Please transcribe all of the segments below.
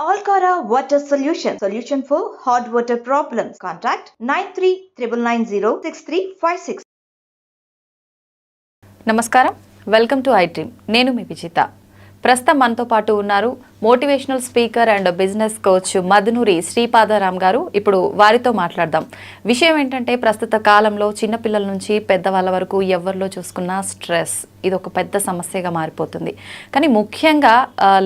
Alcara Water Solution for hot water problems. Contact 9399906356. నమస్కారం, welcome to I dream. నేను మీ విజిత. ప్రస్తుతం మనతో పాటు ఉన్నారు motivational speaker and business coach Madhunuri Sripadaram గారు. ఇప్పుడు వారితో మాట్లాడదాం. విషయం ఏంటంటే, ప్రస్తుత కాలంలో చిన్నపిల్లల నుంచి పెద్దవాళ్ళ వరకు ఎవరిలో చూసుకున్నా స్ట్రెస్ ఇది ఒక పెద్ద సమస్యగా మారిపోతుంది. కానీ ముఖ్యంగా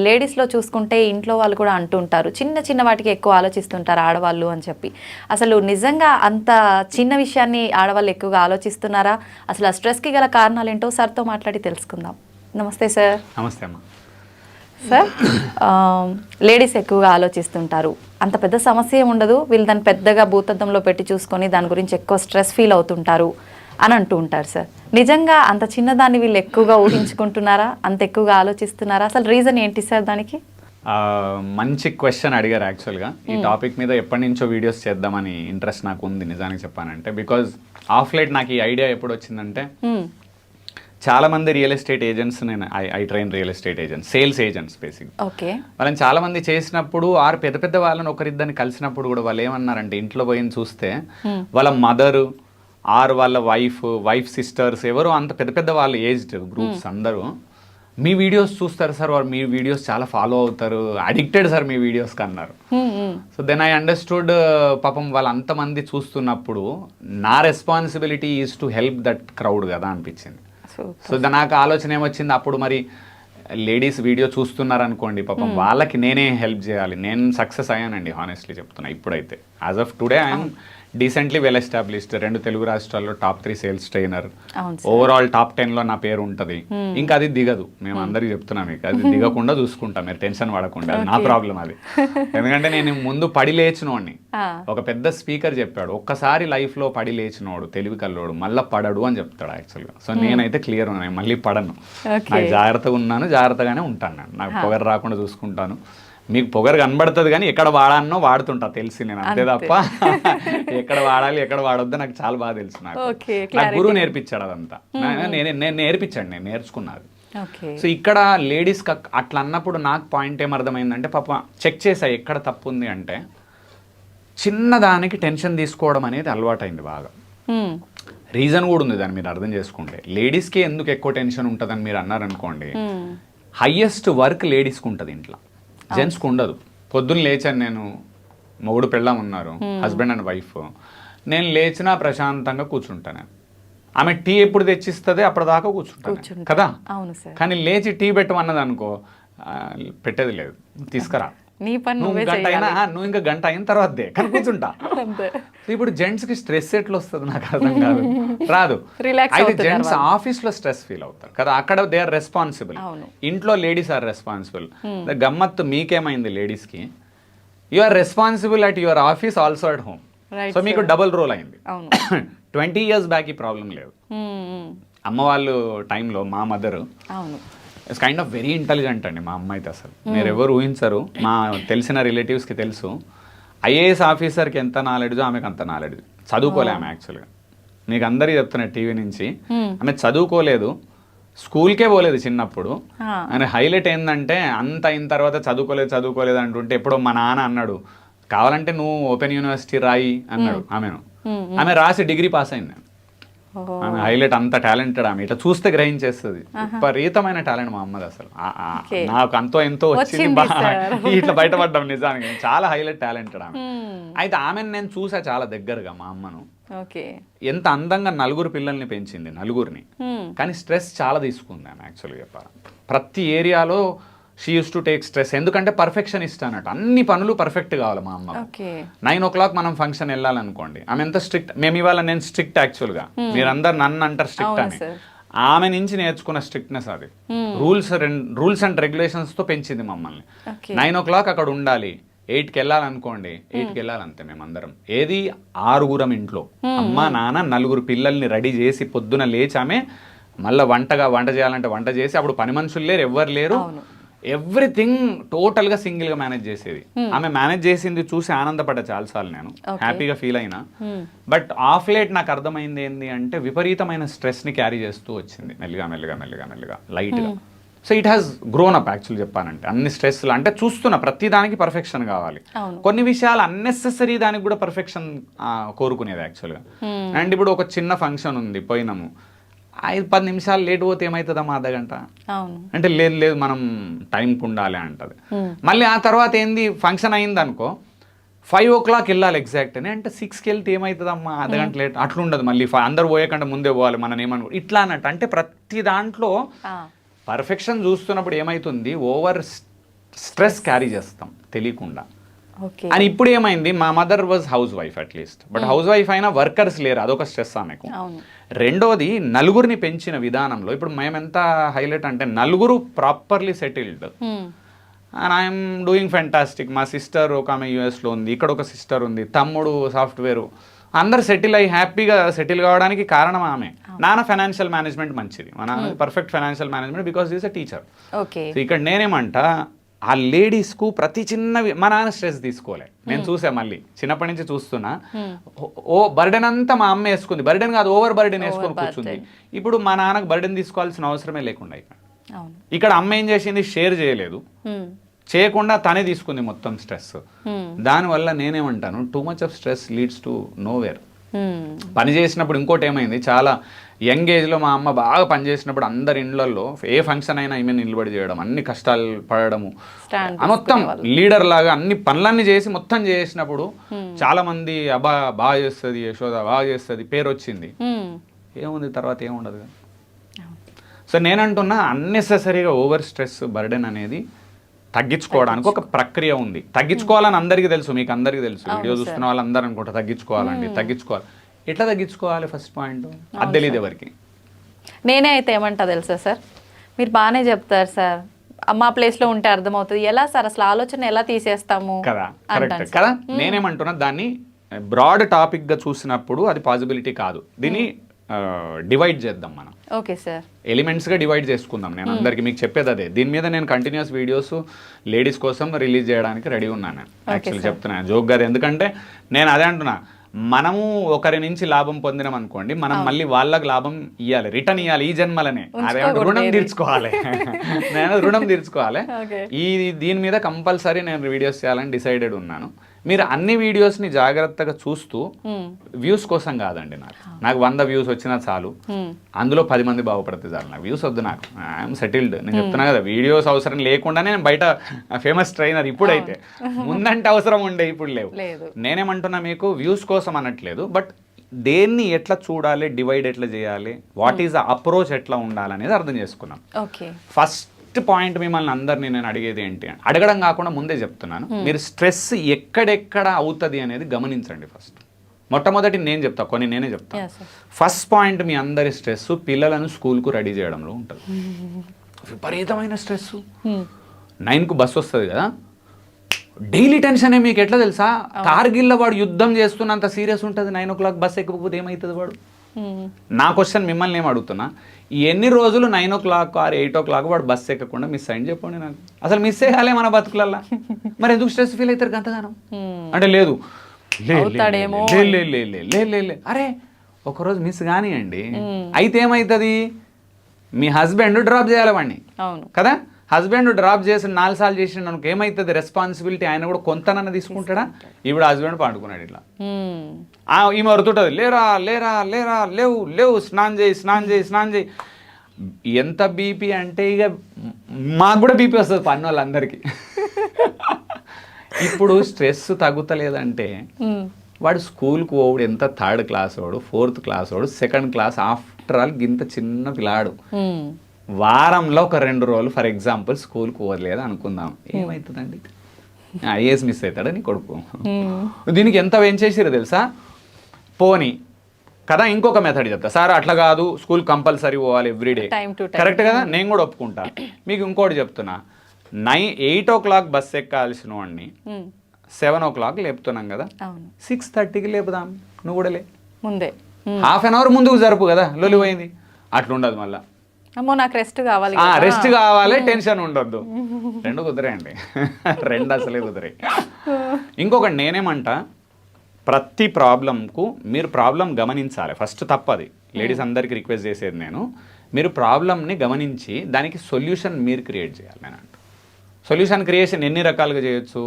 లేడీస్లో చూసుకుంటే ఇంట్లో వాళ్ళు కూడా అంటూ ఉంటారు, చిన్న చిన్న వాటికి ఎక్కువ ఆలోచిస్తుంటారు ఆడవాళ్ళు అని చెప్పి. అసలు నిజంగా అంత చిన్న విషయాన్ని ఆడవాళ్ళు ఎక్కువగా ఆలోచిస్తున్నారా? అసలు ఆ స్ట్రెస్కి గల కారణాలు ఏంటో సార్తో మాట్లాడి తెలుసుకుందాం. నమస్తే సార్. నమస్తే అమ్మా. సార్, లేడీస్ ఎక్కువగా ఆలోచిస్తుంటారు, అంత పెద్ద సమస్య ఉండదు, వీళ్ళు దాన్ని పెద్దగా భూతద్దంలో పెట్టి చూసుకొని దాని గురించి ఎక్కువ స్ట్రెస్ ఫీల్ అవుతుంటారు అని అంటూ ఉంటారు. సార్, నిజంగా అంత చిన్నదాన్ని వీళ్ళు ఎక్కువగా ఊహించుకుంటున్నారా? అంత ఎక్కువగా ఆలోచిస్తున్నారా? అసలు రీజన్ ఏంటి సార్ దానికి? మంచి క్వశ్చన్ అడిగారు. యాక్చువల్గా ఈ టాపిక్ మీద ఎప్పటి నుంచో వీడియోస్ చేద్దామని ఇంట్రెస్ట్ నాకు ఉంది నిజానికి చెప్పానంటే. బికాజ్ ఆఫ్ లైట్ నాకు ఈ ఐడియా ఎప్పుడు వచ్చిందంటే, చాలా మంది రియల్ ఎస్టేట్ ఏజెంట్స్, నేను I train real estate agents, sales agents basic. Okay. వాళ్ళని చాలా మంది చేసినప్పుడు ఆరు పెద్ద పెద్ద వాళ్ళని ఒకరిద్దరిని కలిసినప్పుడు కూడా వాళ్ళు ఏమన్నారంటే, ఇంట్లో పోయి చూస్తే వాళ్ళ మదరు ఆర్ వాళ్ళ వైఫ్ సిస్టర్స్ ఎవరు అంత పెద్ద పెద్ద వాళ్ళు ఏజ్డ్ గ్రూప్స్ అందరూ మీ వీడియోస్ చూస్తారు సార్, వారు మీ వీడియోస్ చాలా ఫాలో అవుతారు, అడిక్టెడ్ సార్ మీ వీడియోస్కి అన్నారు. సో దెన్ ఐ అండర్స్టూడ్, పాపం వాళ్ళు అంతమంది చూస్తున్నప్పుడు నా responsibility is to help that crowd కదా అనిపించింది. సో నాకు ఆలోచన ఏమొచ్చింది అప్పుడు, మరి లేడీస్ వీడియో చూస్తున్నారు అనుకోండి, పాపం వాళ్ళకి నేనే హెల్ప్ చేయాలి. నేను సక్సెస్ అయ్యానండి, హానెస్ట్లీ చెప్తున్నా. ఇప్పుడైతే as of today I'm decently well established. 2 Telugu రాష్ట్రాల్లో top 3 sales trainer, overall top 10లో నా పేరు ఉంటుంది. ఇంకా అది దిగదు, మేము అందరికి చెప్తున్నాం, మీకు అది దిగకుండా చూసుకుంటాం, మీరు టెన్షన్ పడకుండా. అది నా ప్రాబ్లం అది. ఎందుకంటే నేను ముందు పడి లేచినోడిని. ఒక పెద్ద స్పీకర్ చెప్పాడు, ఒక్కసారి లైఫ్ లో పడి లేచినోడు తెలివి కల్లోడు మళ్ళీ పడడు అని చెప్తాడు యాక్చువల్గా. సో నేనైతే క్లియర్ ఉన్నాను, మళ్ళీ పడను. నాకు జాగ్రత్తగా ఉన్నాను, జాగ్రత్తగానే ఉంటాను. నాకు పొగరు రాకుండా చూసుకుంటాను. మీకు పొగరు కనబడుతుంది కానీ ఎక్కడ వాడానో వాడుతుంటా తెలిసి నేను, అంతే తప్ప ఎక్కడ వాడాలి ఎక్కడ వాడొద్దో నాకు చాలా బాగా తెలుసు. నాకు గురువు నేర్పించాడు అదంతా. నేను నేర్చుకున్నాను. సో ఇక్కడ లేడీస్ అట్లా అన్నప్పుడు నాకు పాయింట్ ఏమర్థమైందంటే, పాప చెక్ చేసా ఎక్కడ తప్పు ఉంది అంటే, చిన్నదానికి టెన్షన్ తీసుకోవడం అనేది అలవాటైంది బాగా. రీజన్ కూడా ఉంది దాన్ని మీరు అర్థం చేసుకుంటే. లేడీస్కి ఎందుకు ఎక్కువ టెన్షన్ ఉంటుందని మీరు అన్నారనుకోండి, హయ్యెస్ట్ వర్క్ లేడీస్కి ఉంటుంది ఇంట్లో, జెంట్స్కి ఉండదు. పొద్దున్న లేచాను నేను, మొగుడు పెళ్ళాం ఉన్నారు, హస్బెండ్ అండ్ వైఫ్. నేను లేచినా ప్రశాంతంగా కూర్చుంటాను. ఆమె టీ ఎప్పుడు తెచ్చిస్తుంది అప్పటిదాకా కూర్చుంటాను కదా. కానీ లేచి టీ పెట్టమన్నది అనుకో, పెట్టేది లేదు, తీసుకురా, నువ్వు ఇంకా గంట అయిన తర్వాతే కానీ కూర్చుంటా. ఇప్పుడు జెంట్స్ కి స్ట్రెస్ ఎట్లా వస్తుంది నాకు అర్థం కాదు, రాదు. అయితే జెంట్స్ ఆఫీస్ లో స్ట్రెస్ ఫీల్ అవుతారు కదా, అక్కడ దే ఆర్ రెస్పాన్సిబుల్. ఇంట్లో లేడీస్ ఆర్ రెస్పాన్సిబుల్. గమ్మత్తు మీకేమైంది లేడీస్ కి, you are responsible at your office also at home. So మీకు డబుల్ రోల్ అయింది. 20 years బ్యాక్ ఈ ప్రాబ్లం లేదు. అమ్మ వాళ్ళు టైంలో మా mother it's kind of very intelligent అండి. మా అమ్మ అయితే అసలు మీరు ఎవరు ఊహించరు. మా తెలిసిన రిలేటివ్స్కి తెలుసు, ఐఏఎస్ ఆఫీసర్కి ఎంత నాలెడ్జో ఆమెకు అంత నాలెడ్జ్. చదువుకోలే ఆమె యాక్చువల్గా, మీకు అందరికీ చెప్తున్నారు టీవీ నుంచి, ఆమె చదువుకోలేదు, స్కూల్కే పోలేదు చిన్నప్పుడు. అని హైలైట్ ఏంటంటే, అంత అయిన తర్వాత చదువుకోలేదు అంటుంటే, ఎప్పుడో మా నాన్న అన్నాడు, కావాలంటే నువ్వు ఓపెన్ యూనివర్సిటీ రాయి అన్నాడు ఆమెను. ఆమె రాసి డిగ్రీ పాస్ అయింది. ఆమె హైలైట్, అంత టాలెంటెడ్ ఆమె. ఇట్లా చూస్తే గ్రహించేస్తుంది. విపరీతమైన టాలెంట్ మా అమ్మది అసలు. నాకు ఎంతో వచ్చింది, ఇట్లా బయటపడ్డాం నిజానికి. చాలా హైలైట్ టాలెంటెడ్ ఆమె. అయితే ఆమెను నేను చూసా చాలా దగ్గరగా, మా అమ్మను. ఎంత అందంగా 4 పిల్లల్ని పెంచింది, 4ని. కానీ స్ట్రెస్ చాలా తీసుకుంది ఆమె యాక్చువల్గా చెప్పాలి. ప్రతి ఏరియాలో she use to take stress. ఎందుకంటే పర్ఫెక్షన్ ఇస్తానట, అన్ని పనులు పర్ఫెక్ట్ కావాలి మా అమ్మ. 9 o'clock మనం ఫంక్షన్ వెళ్ళాలనుకోండి, ఆమె ఎంత స్ట్రిక్ట్. మేము ఇవాళ నేను స్ట్రిక్ట్ యాక్చువల్గా, మీరందరు నన్ను అంటారు స్ట్రిక్ట్ అని. ఆమె నుంచి నేర్చుకున్న స్ట్రిక్ట్నెస్ అది. రూల్స్ అండ్ రెగ్యులేషన్స్ తో పెంచింది మమ్మల్ని. 9 o'clock అక్కడ ఉండాలి, 8కి వెళ్ళాలనుకోండి, 8కి వెళ్ళాలంతే మేమందరం. ఏది 6 ఇంట్లో, అమ్మ నాన్న 4 పిల్లల్ని రెడీ చేసి పొద్దున లేచి ఆమె మళ్ళీ వంట చేయాలంటే వంట చేసి, అప్పుడు పని మనుషులు లేరు, ఎవ్వరు లేరు, ఎవ్రీథింగ్ టోటల్గా సింగిల్గా మేనేజ్ చేసేది. ఆమె మేనేజ్ చేసింది చూసి ఆనందపడ్డా చాలాసార్లు, నేను హ్యాపీగా ఫీల్ అయినా. బట్ ఆఫ్ లేట్ నాకు అర్థమైంది ఏంటి అంటే, విపరీతమైన స్ట్రెస్ని క్యారీ చేస్తూ వచ్చింది మెల్లిగా లైట్గా. So it has grown up actually చెప్పానంటే. అన్ని స్ట్రెస్లు అంటే చూస్తున్న ప్రతి దానికి పర్ఫెక్షన్ కావాలి, కొన్ని విషయాలు అన్నెసెసరీ దానికి కూడా పర్ఫెక్షన్ కోరుకునేది యాక్చువల్గా. అండ్ ఇప్పుడు ఒక చిన్న ఫంక్షన్ ఉంది, పోయినాము 5-10 నిమిషాలు లేట్ పోతే ఏమవుతుందమ్మా అర్ధగంట అంటే లేదు మనం టైంకి ఉండాలి అంటది. మళ్ళీ ఆ తర్వాత ఏంది ఫంక్షన్ అయింది అనుకో 5 o'clock వెళ్ళాలి ఎగ్జాక్ట్ అని, అంటే 6కి వెళ్తే ఏమవుతుందమ్మా అర్ధగంట లేట్ అట్లా ఉండదు. మళ్ళీ అందరు పోయేకంటే ముందే పోవాలి మనం ఏమనుకో ఇట్లా అన్నట్టు. అంటే ప్రతి దాంట్లో పర్ఫెక్షన్ చూస్తున్నప్పుడు ఏమవుతుంది, ఓవర్ స్ట్రెస్ క్యారీ చేస్తాం తెలియకుండా. అని ఇప్పుడు ఏమైంది, మా mother was house wife at least, but house wife అయినా వర్కర్స్ లేరు, అదొక స్ట్రెస్ ఆమెకు. రెండోది నలుగురిని పెంచిన విధానంలో ఇప్పుడు మేము ఎంత హైలైట్ అంటే నలుగురు properly settled and I'm doing fantastic. మా సిస్టర్ ఒక ఆమె యూఎస్లో ఉంది, ఇక్కడ ఒక సిస్టర్ ఉంది, తమ్ముడు సాఫ్ట్వేరు, అందరు సెటిల్ అయ్యి హ్యాపీగా సెటిల్ కావడానికి కారణం ఆమె. నాన్న ఫైనాన్షియల్ మేనేజ్మెంట్ మంచిది, మన perfect financial management because is a teacher. ఇక్కడ నేనేమంట ఆ లేడీస్కు ప్రతి చిన్నవి మా నాన్న స్ట్రెస్ తీసుకోలే, నేను చూసా మళ్ళీ చిన్నప్పటి నుంచి చూస్తున్నా. ఓ బర్డెన్ అంతా మా అమ్మ వేసుకుంది, బర్డెన్ కాదు ఓవర్ బర్డెన్ వేసుకొని కూర్చుంది. ఇప్పుడు మా నాన్నకు బర్డెన్ తీసుకోవాల్సిన అవసరమే లేకుండా ఇక్కడ అమ్మ ఏం చేసింది, షేర్ చేయలేదు, చేయకుండా తనే తీసుకుంది మొత్తం స్ట్రెస్. దానివల్ల నేనేమంటాను too much of stress leads to nowhere. పని చేసినప్పుడు ఇంకోటి ఏమైంది, చాలా యంగ్ ఏజ్లో మా అమ్మ బాగా పనిచేసినప్పుడు అందరి ఇండ్లలో ఏ ఫంక్షన్ అయినా ఈమె నిలబడి చేయడం, అన్ని కష్టాలు పడడము, మొత్తం లీడర్ లాగా అన్ని పనులన్నీ చేసి మొత్తం చేసినప్పుడు చాలా మంది అబ్బా బాగా చేస్తుంది యశోద బాగా చేస్తుంది పేరు వచ్చింది, ఏముంది తర్వాత ఏముండదు. సో నేనంటున్నా అన్నెసెసరీగా ఓవర్ స్ట్రెస్ బర్డెన్ అనేది తగ్గించుకోవడానికి ఒక ప్రక్రియ ఉంది. తగ్గించుకోవాలని అందరికీ తెలుసు, మీకు అందరికీ తెలుసు, వీడియో చూస్తున్న వాళ్ళు అందరూ అనుకుంటా తగ్గించుకోవాలండి. తగ్గించుకోవాలి, ఎట్లా తగ్గించుకోవాలి ఫస్ట్ పాయింట్ అది తెలియదు ఎవరికి. నేనే అయితే ఏమంటా తెలుసా సార్, మీరు బాగానే చెప్తారు సార్, మా ప్లేస్లో ఉంటే అర్థమవుతుంది ఎలా సార్ అసలు ఆలోచన ఎలా తీసేస్తాము కదా, కరెక్ట్ కదా. నేనేమంటున్నా దాన్ని బ్రాడ్ టాపిక్గా చూసినప్పుడు అది పాసిబిలిటీ కాదు, దీన్ని డివైడ్ చేద్దాం మనం. ఓకే సార్, ఎలిమెంట్స్గా డివైడ్ చేసుకుందాం. నేను అందరికి మీకు చెప్పేది అదే. దీని మీద నేను కంటిన్యూస్ వీడియోస్ లేడీస్ కోసం రిలీజ్ చేయడానికి రెడీ ఉన్నాను. యాక్చువల్లీ చెప్తున్నాను జోక్ గారు, ఎందుకంటే నేను అదే అంటున్నా, మనము ఒకరి నుంచి లాభం పొందినాం అనుకోండి, మనం మళ్ళీ వాళ్ళకి లాభం ఇవ్వాలి, రిటర్న్ ఇవ్వాలి ఈ జన్మలనే. అదే రుణం తీర్చుకోవాలి, నేను రుణం తీర్చుకోవాలి. దీని మీద కంపల్సరీ నేను వీడియోస్ చేయాలని డిసైడెడ్ ఉన్నాను. మీరు అన్ని వీడియోస్ని జాగ్రత్తగా చూస్తూ వ్యూస్ కోసం కాదండి, నాకు 100 వ్యూస్ వచ్చినా చాలు, అందులో 10 మంది బాగుపడితే చాలు, నాకు వ్యూస్ వద్దు, నాకు ఐఎమ్ సెటిల్డ్. నేను చెప్తున్నా కదా వీడియోస్ అవసరం లేకుండానే నేను బయట ఫేమస్ ట్రైనర్. ఇప్పుడైతే ముందంటే అవసరం ఉండే, ఇప్పుడు లేవు. నేనేమంటున్నా మీకు వ్యూస్ కోసం అనట్లేదు, బట్ దేన్ని ఎట్లా చూడాలి, డివైడ్ ఎట్లా చేయాలి, వాట్ ఈస్ ద అప్రోచ్ ఎట్లా ఉండాలనేది అర్థం చేసుకున్నాం. ఫస్ట్ పాయింట్ మిమ్మల్ని అందరినీ నేను అడిగేది ఏంటి, అడగడం కాకుండా ముందే చెప్తున్నాను, మీరు స్ట్రెస్ ఎక్కడెక్కడ అవుతుంది అనేది గమనించండి. ఫస్ట్ మొట్టమొదటి నేను చెప్తా, కొన్ని నేనే చెప్తాను. ఫస్ట్ పాయింట్, మీ అందరి స్ట్రెస్ పిల్లలను స్కూల్కు రెడీ చేయడంలో ఉంటుంది. విపరీతమైన స్ట్రెస్. 9కు బస్సు వస్తుంది కదా, డైలీ టెన్షనే. మీకు ఎట్లా తెలుసా, కార్గిల్లో వాడు యుద్ధం చేస్తున్నంత సీరియస్ ఉంటుంది. 9 o'clock బస్ ఎక్కకపోతే ఏమవుతుంది వాడు. నా క్వశ్చన్ మిమ్మల్ని ఏం అడుగుతున్నా, ఎన్ని రోజులు 9 o'clock or 8 o'clock వాడు బస్సు ఎక్కకుండా మిస్ అయింది చెప్పండి నాకు. అసలు మిస్ అయ్యాలే మన బతుకులల్లా, మరి ఎందుకు స్ట్రెస్ ఫీల్ అవుతారు గంతగానం అంటే, లేదు అరే ఒకరోజు మిస్ కానివ్వండి, అయితే ఏమవుతుంది, మీ హస్బెండ్ డ్రాప్ చేయాలి వాడిని కదా. హస్బెండ్ డ్రాప్ చేసి 4 సార్లు చేసిన మనకు ఏమవుతుంది, రెస్పాన్సిబిలిటీ ఆయన కూడా కొంతనన్నా తీసుకుంటాడా. ఇప్పుడు హస్బెండ్ పండుకున్నాడు ఇట్లా, ఈమె వరుతుంటుంది, లేరా లేరా లేరా లేవు లేవు, స్నానం చేయి. ఎంత బీపీ అంటే ఇక మాకు కూడా బీపీ వస్తుంది పన్ను వాళ్ళందరికీ. ఇప్పుడు స్ట్రెస్ తగ్గుతలేదంటే వాడు స్కూల్కి పోవుడు ఎంత 3rd class వాడు, 4th class వాడు, 2nd class, ఆఫ్టర్ ఆల్ గింత చిన్న పిల్లాడు వారంలో ఒక 2 రోజులు ఫర్ ఎగ్జాంపుల్ స్కూల్కి పోలేదు అనుకుందాం, ఏమవుతుందండి, ఐఏఎస్ మిస్ అవుతాడా నీ కొడుకు. దీనికి ఎంత వేంచేసిరో తెలుసా, పోనీ కదా. ఇంకొక మెథడ్ చెప్తా, సార్ అట్లా కాదు స్కూల్ కంపల్సరీ పోవాలి ఎవ్రీడే, కరెక్ట్ కదా, నేను కూడా ఒప్పుకుంటా. మీకు ఇంకోటి చెప్తున్నా, 8 o'clock బస్ ఎక్కాల్సిన వాడిని 7 o'clock లేపుతున్నాం కదా, 6:30కి లేపుదాం, నువ్వు కూడా లే, ముందే హాఫ్ అన్ అవర్ ముందుకు జరుపు కదా, లొలిపోయింది. అట్లుండదు మళ్ళీ, అమ్మో నాకు రెస్ట్ కావాలి, రెస్ట్ కావాలి, టెన్షన్ ఉండొద్దు. 2 కుదిరేయండి, 2 అసలే కుదిరే. ఇంకొకటి నేనేమంటా, ప్రతి ప్రాబ్లంకు మీరు ప్రాబ్లం గమనించాలి ఫస్ట్. తప్పది లేడీస్ అందరికీ రిక్వెస్ట్ చేసేది నేను, మీరు ప్రాబ్లమ్ని గమనించి దానికి సొల్యూషన్ మీరు క్రియేట్ చేయాలి నేను అంటూ. సొల్యూషన్ క్రియేషన్ ఎన్ని రకాలుగా చేయొచ్చు?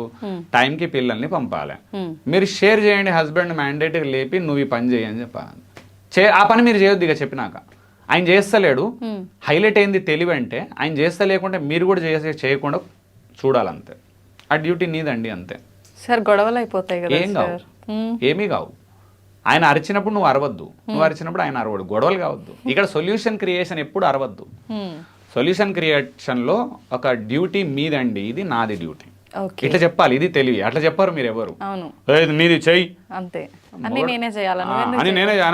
టైంకి పిల్లల్ని పంపాలి, మీరు షేర్ చేయండి, హస్బెండ్ మ్యాండేటరీ లేపి నువ్వు ఈ పని చేయని చెప్పాలి. ఆ పని మీరు చేయొద్దు ఇక చెప్పినాక. ఆయన చేస్తలేడు, హైలైట్ అయింది తెలివి అంటే ఆయన చేస్తా లేకుంటే మీరు కూడా చేయకుండా చూడాలంతే. ఆ డ్యూటీ నీదండి అంతే. సార్ గొడవలు అయిపోతాయి కదా? ఏం కావు, ఏమీ కావు. ఆయన అరిచినప్పుడు నువ్వు అరవద్దు, నువ్వు అరిచినప్పుడు ఆయన అరవడు, గొడవలు కావద్దు. ఇక్కడ సొల్యూషన్ క్రియేషన్ ఎప్పుడు అరవద్దు. సొల్యూషన్ క్రియేషన్లో ఒక డ్యూటీ మీదండి, ఇది నాది డ్యూటీ, ఇట్లా చెప్పాలి, ఇది తెలివి. అట్లా చెప్పారు మీరు ఎవరు, నీది చెయ్యి అంతే అని నేనే చేయాలి,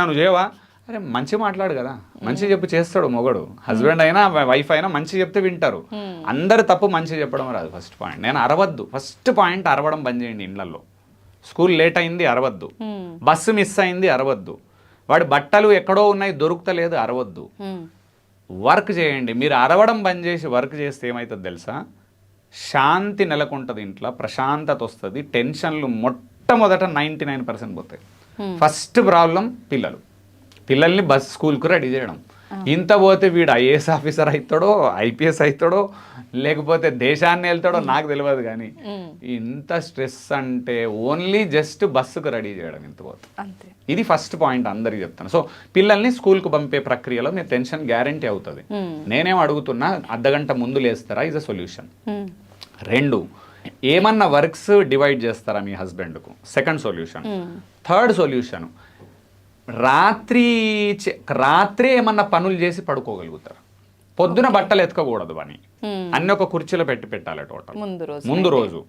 నువ్వు చేయవా? అరే మంచి మాట్లాడు కదా, మంచి చెప్పి చేస్తాడు మొగడు. హస్బెండ్ అయినా వైఫ్ అయినా మంచి చెప్తే వింటారు. అందరు తప్పు మంచి చెప్పడం రాదు. ఫస్ట్ పాయింట్ నేను అరవద్దు. ఫస్ట్ పాయింట్ అరవడం బంద్ చేయండి. ఇండ్లలో స్కూల్ లేట్ అయింది అరవద్దు, బస్సు మిస్ అయింది అరవద్దు, వాడి బట్టలు ఎక్కడో ఉన్నాయి దొరుకుతలేదు అరవద్దు. వర్క్ చేయండి. మీరు అరవడం బంద్ చేసి వర్క్ చేస్తే ఏమవుతుంది తెలుసా? శాంతి నెలకొంటుంది ఇంట్లో, ప్రశాంతత వస్తుంది, టెన్షన్లు మొట్టమొదట 99% పోతాయి. ఫస్ట్ ప్రాబ్లం పిల్లల్ని స్కూల్కు రెడీ చేయడం. ఇంత పోతే వీడు ఐఏఎస్ ఆఫీసర్ అవుతాడో, ఐపీఎస్ అవుతాడో, లేకపోతే దేశాన్ని వెళ్తాడో నాకు తెలియదు. కానీ ఇంత స్ట్రెస్ అంటే ఓన్లీ జస్ట్ బస్సుకు రెడీ చేయడం ఇంత పోతుంది. ఇది ఫస్ట్ పాయింట్ అందరికి చెప్తాను. సో పిల్లల్ని స్కూల్కు పంపే ప్రక్రియలో మీ టెన్షన్ గ్యారంటీ అవుతుంది. నేనేం అడుగుతున్నా, అర్ధగంట ముందు లేస్తారా? Is a solution. 2, ఏమన్నా వర్క్స్ డివైడ్ చేస్తారా మీ హస్బెండ్కు? Second solution. థర్డ్ సొల్యూషన్, రాత్రి ఏమన్నా పనులు చేసి పడుకోగలుగుతారు. పొద్దున బట్టలు ఎత్తుకోకూడదు అని అన్ని ఒక కుర్చీలో పెట్టాలి టోటల్ ముందు రోజు.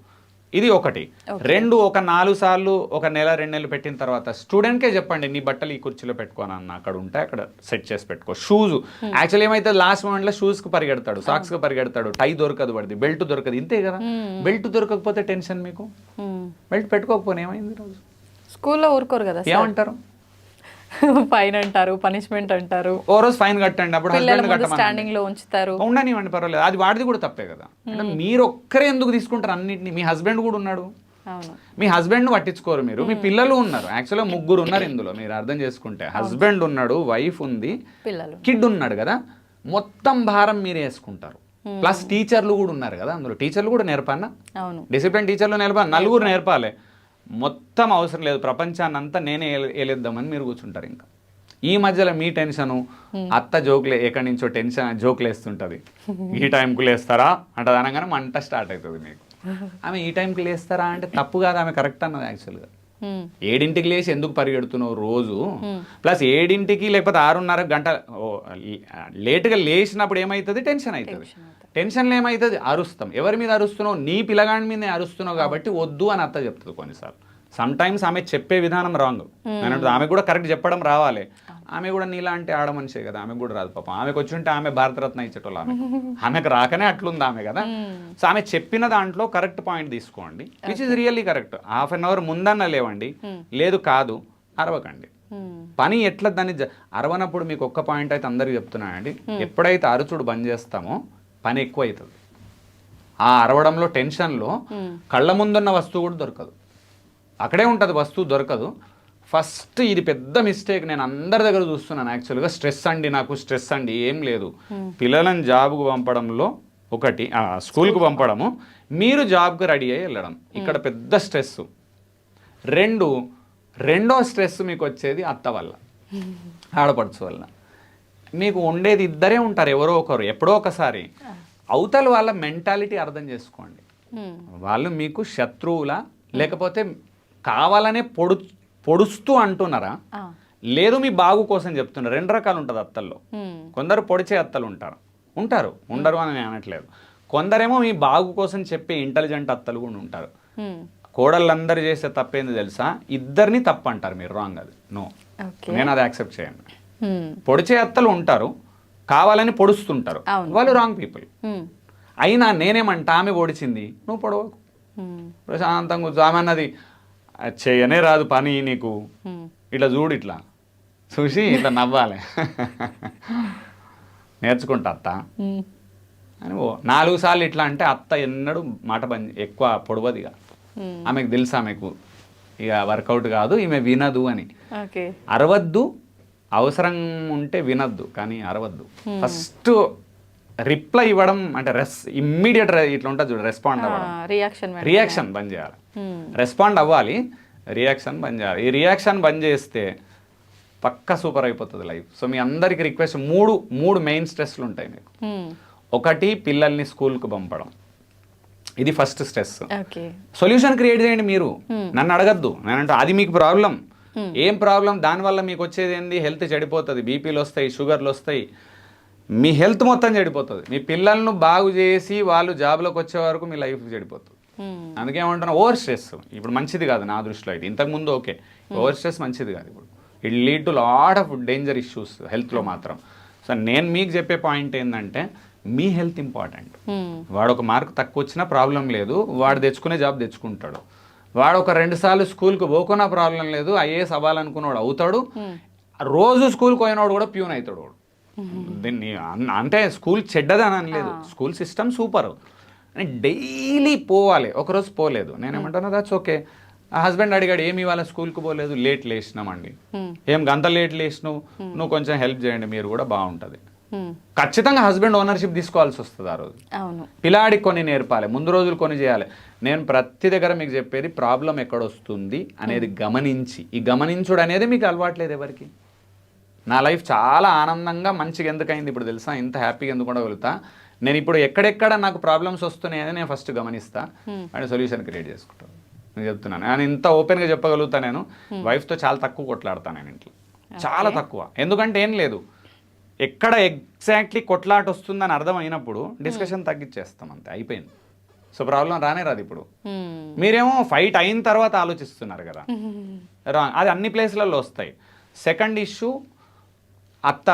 ఇది ఒకటి. 2, ఒక 4 సార్లు ఒక నెల 2 నెలలు పెట్టిన తర్వాత స్టూడెంట్కే చెప్పండి, నీ బట్టలు ఈ కుర్చీలో పెట్టుకోనన్న, అక్కడ ఉంటే అక్కడ సెట్ చేసి పెట్టుకో. షూస్ యాక్చువల్ ఏమైతే లాస్ట్ మూమెంట్లో షూస్కి పరిగెడతాడు, సాక్స్కి పరిగెడతాడు, టై దొరకదు, పడింది బెల్ట్ దొరకదు, ఇంతే కదా. బెల్ట్ దొరకకపోతే టెన్షన్ మీకు, బెల్ట్ పెట్టుకోకపోతే ఏమైంది? రోజు స్కూల్లో ఊరుకోరు కదా, ఏమంటారు? ఫైన్ అంటారు, పనిష్మెంట్ అంటారు. ఓ రోజు ఫైన్ కట్టండి, అప్పుడు స్టాండింగ్ లో ఉంచుతారు. ఉండనివ్వండి, పర్వాలేదు, అది వాడిది కూడా తప్పే కదా. అంటే మీరు ఒక్కరే ఎందుకు తీసుకుంటారు అన్నింటినీ? మీ హస్బెండ్ కూడా ఉన్నాడు, మీ హస్బెండ్ పట్టించుకోరు మీరు. మీ పిల్లలు ఉన్నారు, యాక్చువల్గా 3 ఉన్నారు ఇందులో. మీరు అర్థం చేసుకుంటే హస్బెండ్ ఉన్నాడు, వైఫ్ ఉంది, కిడ్ ఉన్నాడు కదా, మొత్తం భారం మీరే వేసుకుంటారు. ప్లస్ టీచర్లు కూడా ఉన్నారు కదా అందులో. టీచర్లు కూడా నేర్పన్నా, డిసిప్లిన్ టీచర్లు నేర్పాలి, 4 నేర్పాలి. మొత్తం అవసరం లేదు, ప్రపంచాన్ని అంతా నేనే ఏలేద్దామని మీరు కూర్చుంటారు. ఇంకా ఈ మధ్యలో మీ టెన్షను, అత్త జోకులే ఎక్కడి నుంచో టెన్షన్ జోకులు వేస్తుంటుంది. ఈ టైంకు లేస్తారా అంటే అనగానే మంట స్టార్ట్ అవుతుంది మీకు. ఆమె ఈ టైంకి లేస్తారా అంటే తప్పు కాదు, ఆమె కరెక్ట్ అన్నది యాక్చువల్గా. 7ంటికి లేచి ఎందుకు పరిగెడుతున్నావు రోజు? ప్లస్ 7ంటికి లేకపోతే 6:30 గంట లేటుగా లేచినప్పుడు ఏమవుతుంది? టెన్షన్ అవుతుంది. టెన్షన్లో ఏమవుతుంది? అరుస్తాం. ఎవరి మీద అరుస్తున్నావు? నీ పిల్లగాడి మీదే అరుస్తున్నావు కాబట్టి వద్దు అని అత్త చెప్తుంది కొన్నిసార్లు. సమ్ టైమ్స్ ఆమె చెప్పే విధానం రాంగ్. నేను ఆమె కూడా కరెక్ట్ చెప్పడం రావాలి. ఆమె కూడా నీలాంటి ఆడమనిషే కదా, ఆమె కూడా రాదు పాపం. ఆమెకు వచ్చి ఉంటే ఆమె భారతరత్న ఇచ్చేటోళ్ళు. ఆమెకు రాకనే అట్లుంది ఆమె కదా. సో ఆమె చెప్పిన దాంట్లో కరెక్ట్ పాయింట్ తీసుకోండి, which is really correct. Half an hour ముందన్న లేవండి, లేదు కాదు అరవకండి. పని ఎట్లా దాన్ని అరవనప్పుడు మీకు ఒక్క పాయింట్ అయితే అందరికి చెప్తున్నానండి, ఎప్పుడైతే అరుచుడు బంద్ చేస్తామో పని ఎక్కువ అవుతుంది. ఆ అరవడంలో టెన్షన్లో కళ్ళ ముందున్న వస్తువు కూడా దొరకదు, అక్కడే ఉంటుంది వస్తువు దొరకదు. ఫస్ట్ ఇది పెద్ద మిస్టేక్ నేను అందరి దగ్గర చూస్తున్నాను యాక్చువల్గా. స్ట్రెస్ అండి, నాకు స్ట్రెస్ అండి, ఏం లేదు. పిల్లలను జాబ్కు పంపడంలో ఒకటి, స్కూల్కు పంపడము, మీరు జాబ్కి రెడీ అయ్యి వెళ్ళడం, ఇక్కడ పెద్ద స్ట్రెస్. రెండో స్ట్రెస్ మీకు వచ్చేది అత్త వల్ల, ఆడపడుచు వల్ల. మీకు ఉండేది ఇద్దరే ఉంటారు, ఎవరో ఒకరు, ఎప్పుడో ఒకసారి. అవతల వాళ్ళ మెంటాలిటీ అర్థం చేసుకోండి. వాళ్ళు మీకు శత్రువులా, లేకపోతే కావాలనే పొడుస్తూ అంటున్నారా, లేదు మీ బాగు కోసం చెప్తున్నారు. 2 రకాలు ఉంటుంది అత్తల్లో. కొందరు పొడిచే అత్తలు ఉంటారు, ఉండరు అని నేను అనట్లేదు. కొందరేమో మీ బాగు కోసం చెప్పే ఇంటెలిజెంట్ అత్తలు కూడా ఉంటారు. కోడళ్ళందరూ చేసే తప్పేంది తెలుసా? ఇద్దరిని తప్పు అంటారు మీరు, రాంగ్. అది నో, నేను అది యాక్సెప్ట్ చేయను. పొడిచే అత్తలు ఉంటారు, కావాలని పొడుస్తుంటారు, వాళ్ళు రాంగ్ పీపుల్. అయినా నేనేమంటా, ఆమె పొడిచింది, నువ్వు పొడవకు, ప్రశాంతంగా ఆమె అన్నది చేయనే రాదు పని నీకు, ఇట్లా చూడు, ఇట్లా చూసి ఇట్లా నవ్వాలి, నేర్చుకుంటా అత్త అని 4 సార్లు ఇట్లా అంటే అత్త ఎన్నడూ మాట ఎక్కువ పొడవదు. ఇక ఆమెకు తెలుసు, ఆమెకు ఇక వర్కౌట్ కాదు, ఈమె వినదు అని. అరవద్దు, అవసరం ఉంటే వినొద్దు కానీ అరవద్దు. ఫస్ట్ రిప్లై ఇవ్వడం అంటే ఇమ్మీడియట్ ఇట్లా ఉంటుంది చూడు, రెస్పాండ్ అవ్వడం, రియాక్షన్ బంద్ చేయాలి. రెస్పాండ్ అవ్వాలి, రియాక్షన్ బంద్ చేయాలి. ఈ రియాక్షన్ బంద్ చేస్తే పక్కా సూపర్ అయిపోతుంది లైఫ్. సో మీ అందరికి రిక్వెస్ట్, మూడు మెయిన్ స్ట్రెస్లు ఉంటాయి మీకు. ఒకటి, పిల్లల్ని స్కూల్కి పంపడం, ఇది ఫస్ట్ స్ట్రెస్. సొల్యూషన్ క్రియేట్ చేయండి మీరు, నన్ను అడగద్దు. నేనంటే అది మీకు ప్రాబ్లం, ఏం ప్రాబ్లం, దానివల్ల మీకు వచ్చేది ఏంది, హెల్త్ చెడిపోతుంది, బీపీలు వస్తాయి, షుగర్లు వస్తాయి, మీ హెల్త్ మొత్తం చెడిపోతుంది. మీ పిల్లలను బాగు చేసి వాళ్ళు జాబ్లోకి వచ్చే వరకు మీ లైఫ్ చెడిపోతుంది. అందుకే ఏమంటున్నా, ఓవర్ స్ట్రెస్ ఇప్పుడు మంచిది కాదు నా దృష్టిలో. అయితే ఇంతకుముందు ఓకే, ఓవర్ స్ట్రెస్ మంచిది కాదు. ఇప్పుడు it lead to lot of danger issues హెల్త్లో మాత్రం. సో నేను మీకు చెప్పే పాయింట్ ఏంటంటే, మీ హెల్త్ ఇంపార్టెంట్. వాడు ఒక మార్క్ తక్కువ వచ్చినా ప్రాబ్లం లేదు, వాడు తెచ్చుకునే జాబ్ తెచ్చుకుంటాడు. వాడు ఒక 2 సార్లు స్కూల్కి పోకున్నా ప్రాబ్లం లేదు, ఐఏఎస్ అవ్వాలనుకున్నాడు అవుతాడు. రోజు స్కూల్కి పోయినవాడు కూడా ప్యూన్ అవుతాడు. వాడు దీన్ని అంటే స్కూల్ చెడ్డదని అనలేదు, స్కూల్ సిస్టమ్ సూపర్, డైలీ పోవాలి. ఒకరోజు పోలేదు, నేనేమంటాను దట్స్ ఓకే. ఆ హస్బెండ్ అడిగాడు, ఏమి ఇవాళ స్కూల్కి పోలేదు, లేట్ లేచినామండి. ఏం గంత లేట్ లేచినావు, నువ్వు కొంచెం హెల్ప్ చేయండి, మీరు కూడా బాగుంటుంది. ఖచ్చితంగా హస్బెండ్ ఓనర్షిప్ తీసుకోవాల్సి వస్తుంది ఆ రోజు. పిల్లాడికి కొన్ని నేర్పాలి, ముందు రోజులు కొన్ని చేయాలి. నేను ప్రతి దగ్గర మీకు చెప్పేది, ప్రాబ్లం ఎక్కడొస్తుంది అనేది గమనించి, ఈ గమనించుడు అనేది మీకు అలవాట్లేదు ఎవరికి. నా లైఫ్ చాలా ఆనందంగా మంచిగా ఎందుకైంది ఇప్పుడు తెలుసా, ఇంత హ్యాపీగా ఎందుకు ఉండగలుగుతా. నేను ఇప్పుడు ఎక్కడెక్కడ నాకు ప్రాబ్లమ్స్ వస్తున్నాయని నేను ఫస్ట్ గమనిస్తా అండ్ సొల్యూషన్ క్రియేట్ చేసుకుంటాను. నేను చెప్తున్నాను, నేను ఇంత ఓపెన్గా చెప్పగలుగుతా. నేను వైఫ్తో చాలా తక్కువ కొట్లాడతాను నేను ఇంట్లో, చాలా తక్కువ. ఎందుకంటే ఏం లేదు, ఎక్కడ ఎగ్జాక్ట్లీ కొట్లాట వస్తుందని అర్థమైనప్పుడు డిస్కషన్ తగ్గించేస్తాం, అంతే, అయిపోయింది. సో ప్రాబ్లం రానే రాదు. ఇప్పుడు మీరేమో ఫైట్ అయిన తర్వాత ఆలోచిస్తున్నారు కదా, రాంగ్. అది అన్ని ప్లేస్లలో వస్తాయి. సెకండ్ ఇష్యూ, అత్త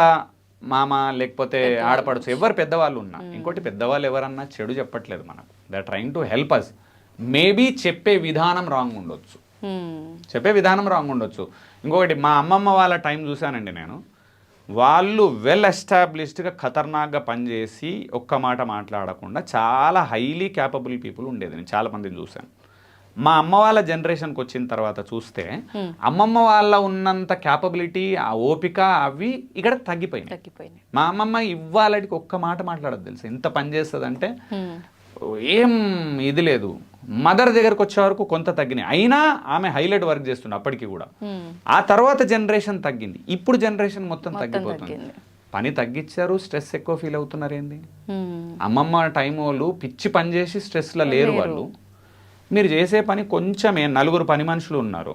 మామ లేకపోతే ఆడపడుచు ఎవరు పెద్దవాళ్ళు ఉన్నా, ఇంకోటి పెద్దవాళ్ళు ఎవరన్నా చెడు చెప్పట్లేదు మనకు, they are trying to help us. Maybe చెప్పే విధానం రాంగ్ ఉండొచ్చు, ఇంకొకటి, మా అమ్మమ్మ వాళ్ళ టైం చూశానండి నేను, వాళ్ళు వెల్ ఎస్టాబ్లిష్డ్గా ఖతర్నాక్గా పనిచేసి ఒక్క మాట మాట్లాడకుండా చాలా హైలీ క్యాపబుల్ పీపుల్ ఉండేది. నేను చాలా మందిని చూశాను. మా అమ్మ వాళ్ళ జనరేషన్కి వచ్చిన తర్వాత చూస్తే అమ్మమ్మ వాళ్ళ ఉన్నంత క్యాపబిలిటీ, ఆ ఓపిక అవి ఇక్కడ తగ్గిపోయినాయి. మా అమ్మమ్మ ఇవ్వాలకి ఒక్క మాట మాట్లాడదు తెలుసు, ఎంత పని చేస్తుంది అంటే ఏం ఇది లేదు. మదర్ దగ్గరకు వచ్చే వరకు కొంత తగ్గినాయి, అయినా ఆమె హైలైట్ వర్క్ చేస్తుండే అప్పటికి కూడా. ఆ తర్వాత జనరేషన్ తగ్గింది, ఇప్పుడు జనరేషన్ మొత్తం తగ్గిపోతుంది. పని తగ్గించారు, స్ట్రెస్ ఎక్కువ ఫీల్ అవుతున్నారు. ఏంది, అమ్మమ్మ టైం వాళ్ళు పిచ్చి పని చేసి స్ట్రెస్లో లేరు వాళ్ళు. మీరు చేసే పని కొంచెమే, 4 పని మనుషులు ఉన్నారు,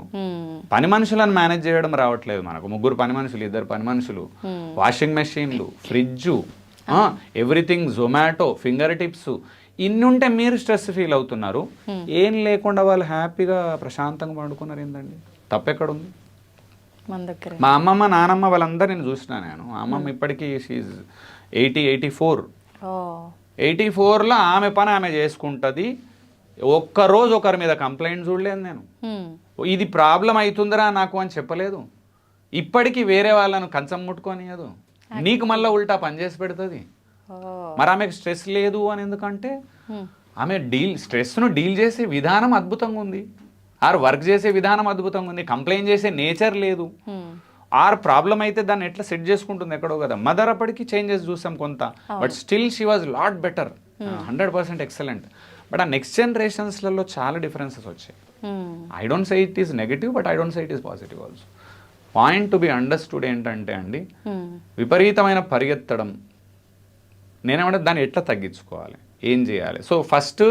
పని మనుషులను మేనేజ్ చేయడం రావట్లేదు మనకు. 3 పని మనుషులు, 2 పని మనుషులు, వాషింగ్ మెషిన్లు, fridge, everything, Zomato, finger tips, ఇన్ని ఉంటే మీరు స్ట్రెస్ ఫీల్ అవుతున్నారు. ఏం లేకుండా వాళ్ళు హ్యాపీగా ప్రశాంతంగా పండుకున్నారు. ఏంటండి తప్పెక్కడుంది? మా అమ్మమ్మ నానమ్మ వాళ్ళందరూ నేను చూసినా. నేను అమ్మమ్మ ఇప్పటికీ షీజ్ 84లో ఆమె పని ఆమె చేసుకుంటుంది. ఒక్కరోజు ఒకరి మీద కంప్లైంట్ చూడలేదు నేను, ఇది ప్రాబ్లం అవుతుందిరా నాకు అని చెప్పలేదు. ఇప్పటికీ వేరే వాళ్ళను కంచం ముట్టుకోనియదు, నీకు మళ్ళీ ఉల్టా పనిచేసి పెడుతుంది. మరి ఆమెకు స్ట్రెస్ లేదు అని ఎందుకంటే ఆమె స్ట్రెస్ను డీల్ చేసే విధానం అద్భుతంగా ఉంది, ఆర్ వర్క్ చేసే విధానం అద్భుతంగా ఉంది. కంప్లైంట్ చేసే నేచర్ లేదు. ఆర్ ప్రాబ్లం అయితే దాన్ని ఎట్లా సెట్ చేసుకుంటుంది ఎక్కడో కదా. మదర్ అప్పటికి చేంజెస్ చూసాం కొంత, but still she was lot better, 100% excellent. But ఆ నెక్స్ట్ జనరేషన్స్లలో చాలా డిఫరెన్సెస్ వచ్చాయి. I don't say it is negative, but I don't say it is positive also. Point to be understood ఏంటంటే అండి, విపరీతమైన పరిగెత్తడం, నేనేమంటే దాన్ని ఎట్లా తగ్గించుకోవాలి, ఏం చేయాలి. సో ఫస్ట్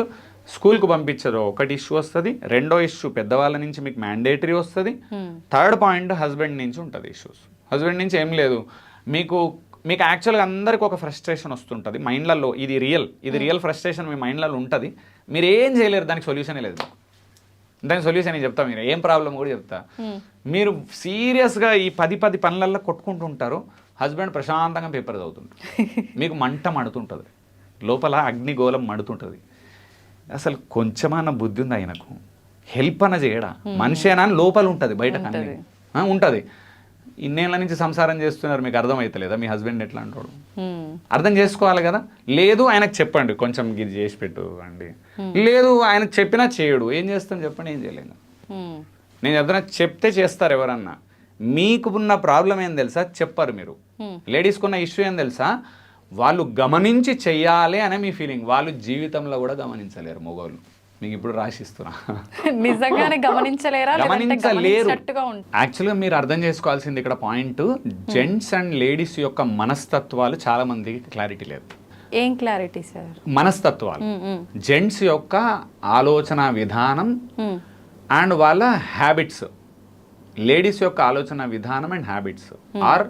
స్కూల్కి పంపించదు ఒకటి ఇష్యూ వస్తుంది, రెండో ఇష్యూ పెద్దవాళ్ళ నుంచి మీకు మ్యాండేటరీ వస్తుంది, థర్డ్ పాయింట్ హస్బెండ్ నుంచి ఉంటుంది ఇష్యూస్. హస్బెండ్ నుంచి ఏం లేదు, మీకు యాక్చువల్గా అందరికి ఒక ఫ్రస్ట్రేషన్ వస్తుంటుంది మైండ్లలో. ఇది రియల్ ఫ్రస్ట్రేషన్ మీ మైండ్లలో ఉంటుంది. మీరు ఏం చేయలేరు, దానికి సొల్యూషనే లేదు. దానికి సొల్యూషన్ నేను చెప్తా, మీరు ఏం ప్రాబ్లం కూడా చెప్తా. మీరు సీరియస్గా ఈ 10 పనులల్లో కొట్టుకుంటూ ఉంటారు, హస్బెండ్ ప్రశాంతంగా పేపర్ చదువుతుంటారు, మీకు మంట మడుతుంటుంది లోపల, అగ్నిగోళం మడుతుంటుంది. అసలు కొంచెమన్నా బుద్ధి ఉంది ఆయనకు, హెల్ప్ అన్న చేయడా, మనిషేనా అని లోపల ఉంటుంది, బయట కన్నీ ఉంటుంది. ఇన్నేళ్ళ నుంచి సంసారం చేస్తున్నారు, మీకు అర్థమవుతలేదా మీ హస్బెండ్ ఎట్లా అంటాడు? అర్థం చేసుకోవాలి కదా. లేదు ఆయనకు చెప్పండి, కొంచెం ఇది చేసి పెట్టు అండి. లేదు ఆయనకు చెప్పినా చేయడు, ఏం చేస్తాం చెప్పండి, ఏం చేయలేము. నేను చెప్తున్నా, చెప్తే చేస్తారు ఎవరన్నా. మీకు ఉన్న ప్రాబ్లం ఏం తెలుసా చెప్పరు మీరు. లేడీస్కి ఉన్న ఇష్యూ ఏం తెలుసా, వాళ్ళు గమనించి చెయ్యాలి అనే మీ ఫీలింగ్. వాళ్ళు జీవితంలో కూడా గమనించలేరు మగవాళ్ళు. మీకు ఇప్పుడు రాసిస్తున్నా, నిజంగానే గమనించలేరా? గమనించలేరు. యాక్చువల్గా మీరు అర్థం చేసుకోవాల్సింది ఇక్కడ పాయింట్, జెంట్స్ అండ్ లేడీస్ యొక్క మనస్తత్వాలు చాలా మందికి క్లారిటీ లేదు. ఏం క్లారిటీ సార్? మనస్తత్వాలు, జెంట్స్ యొక్క ఆలోచన విధానం అండ్ వాళ్ళ హ్యాబిట్స్, లేడీస్ యొక్క ఆలోచన విధానం అండ్ హ్యాబిట్స్ ఆర్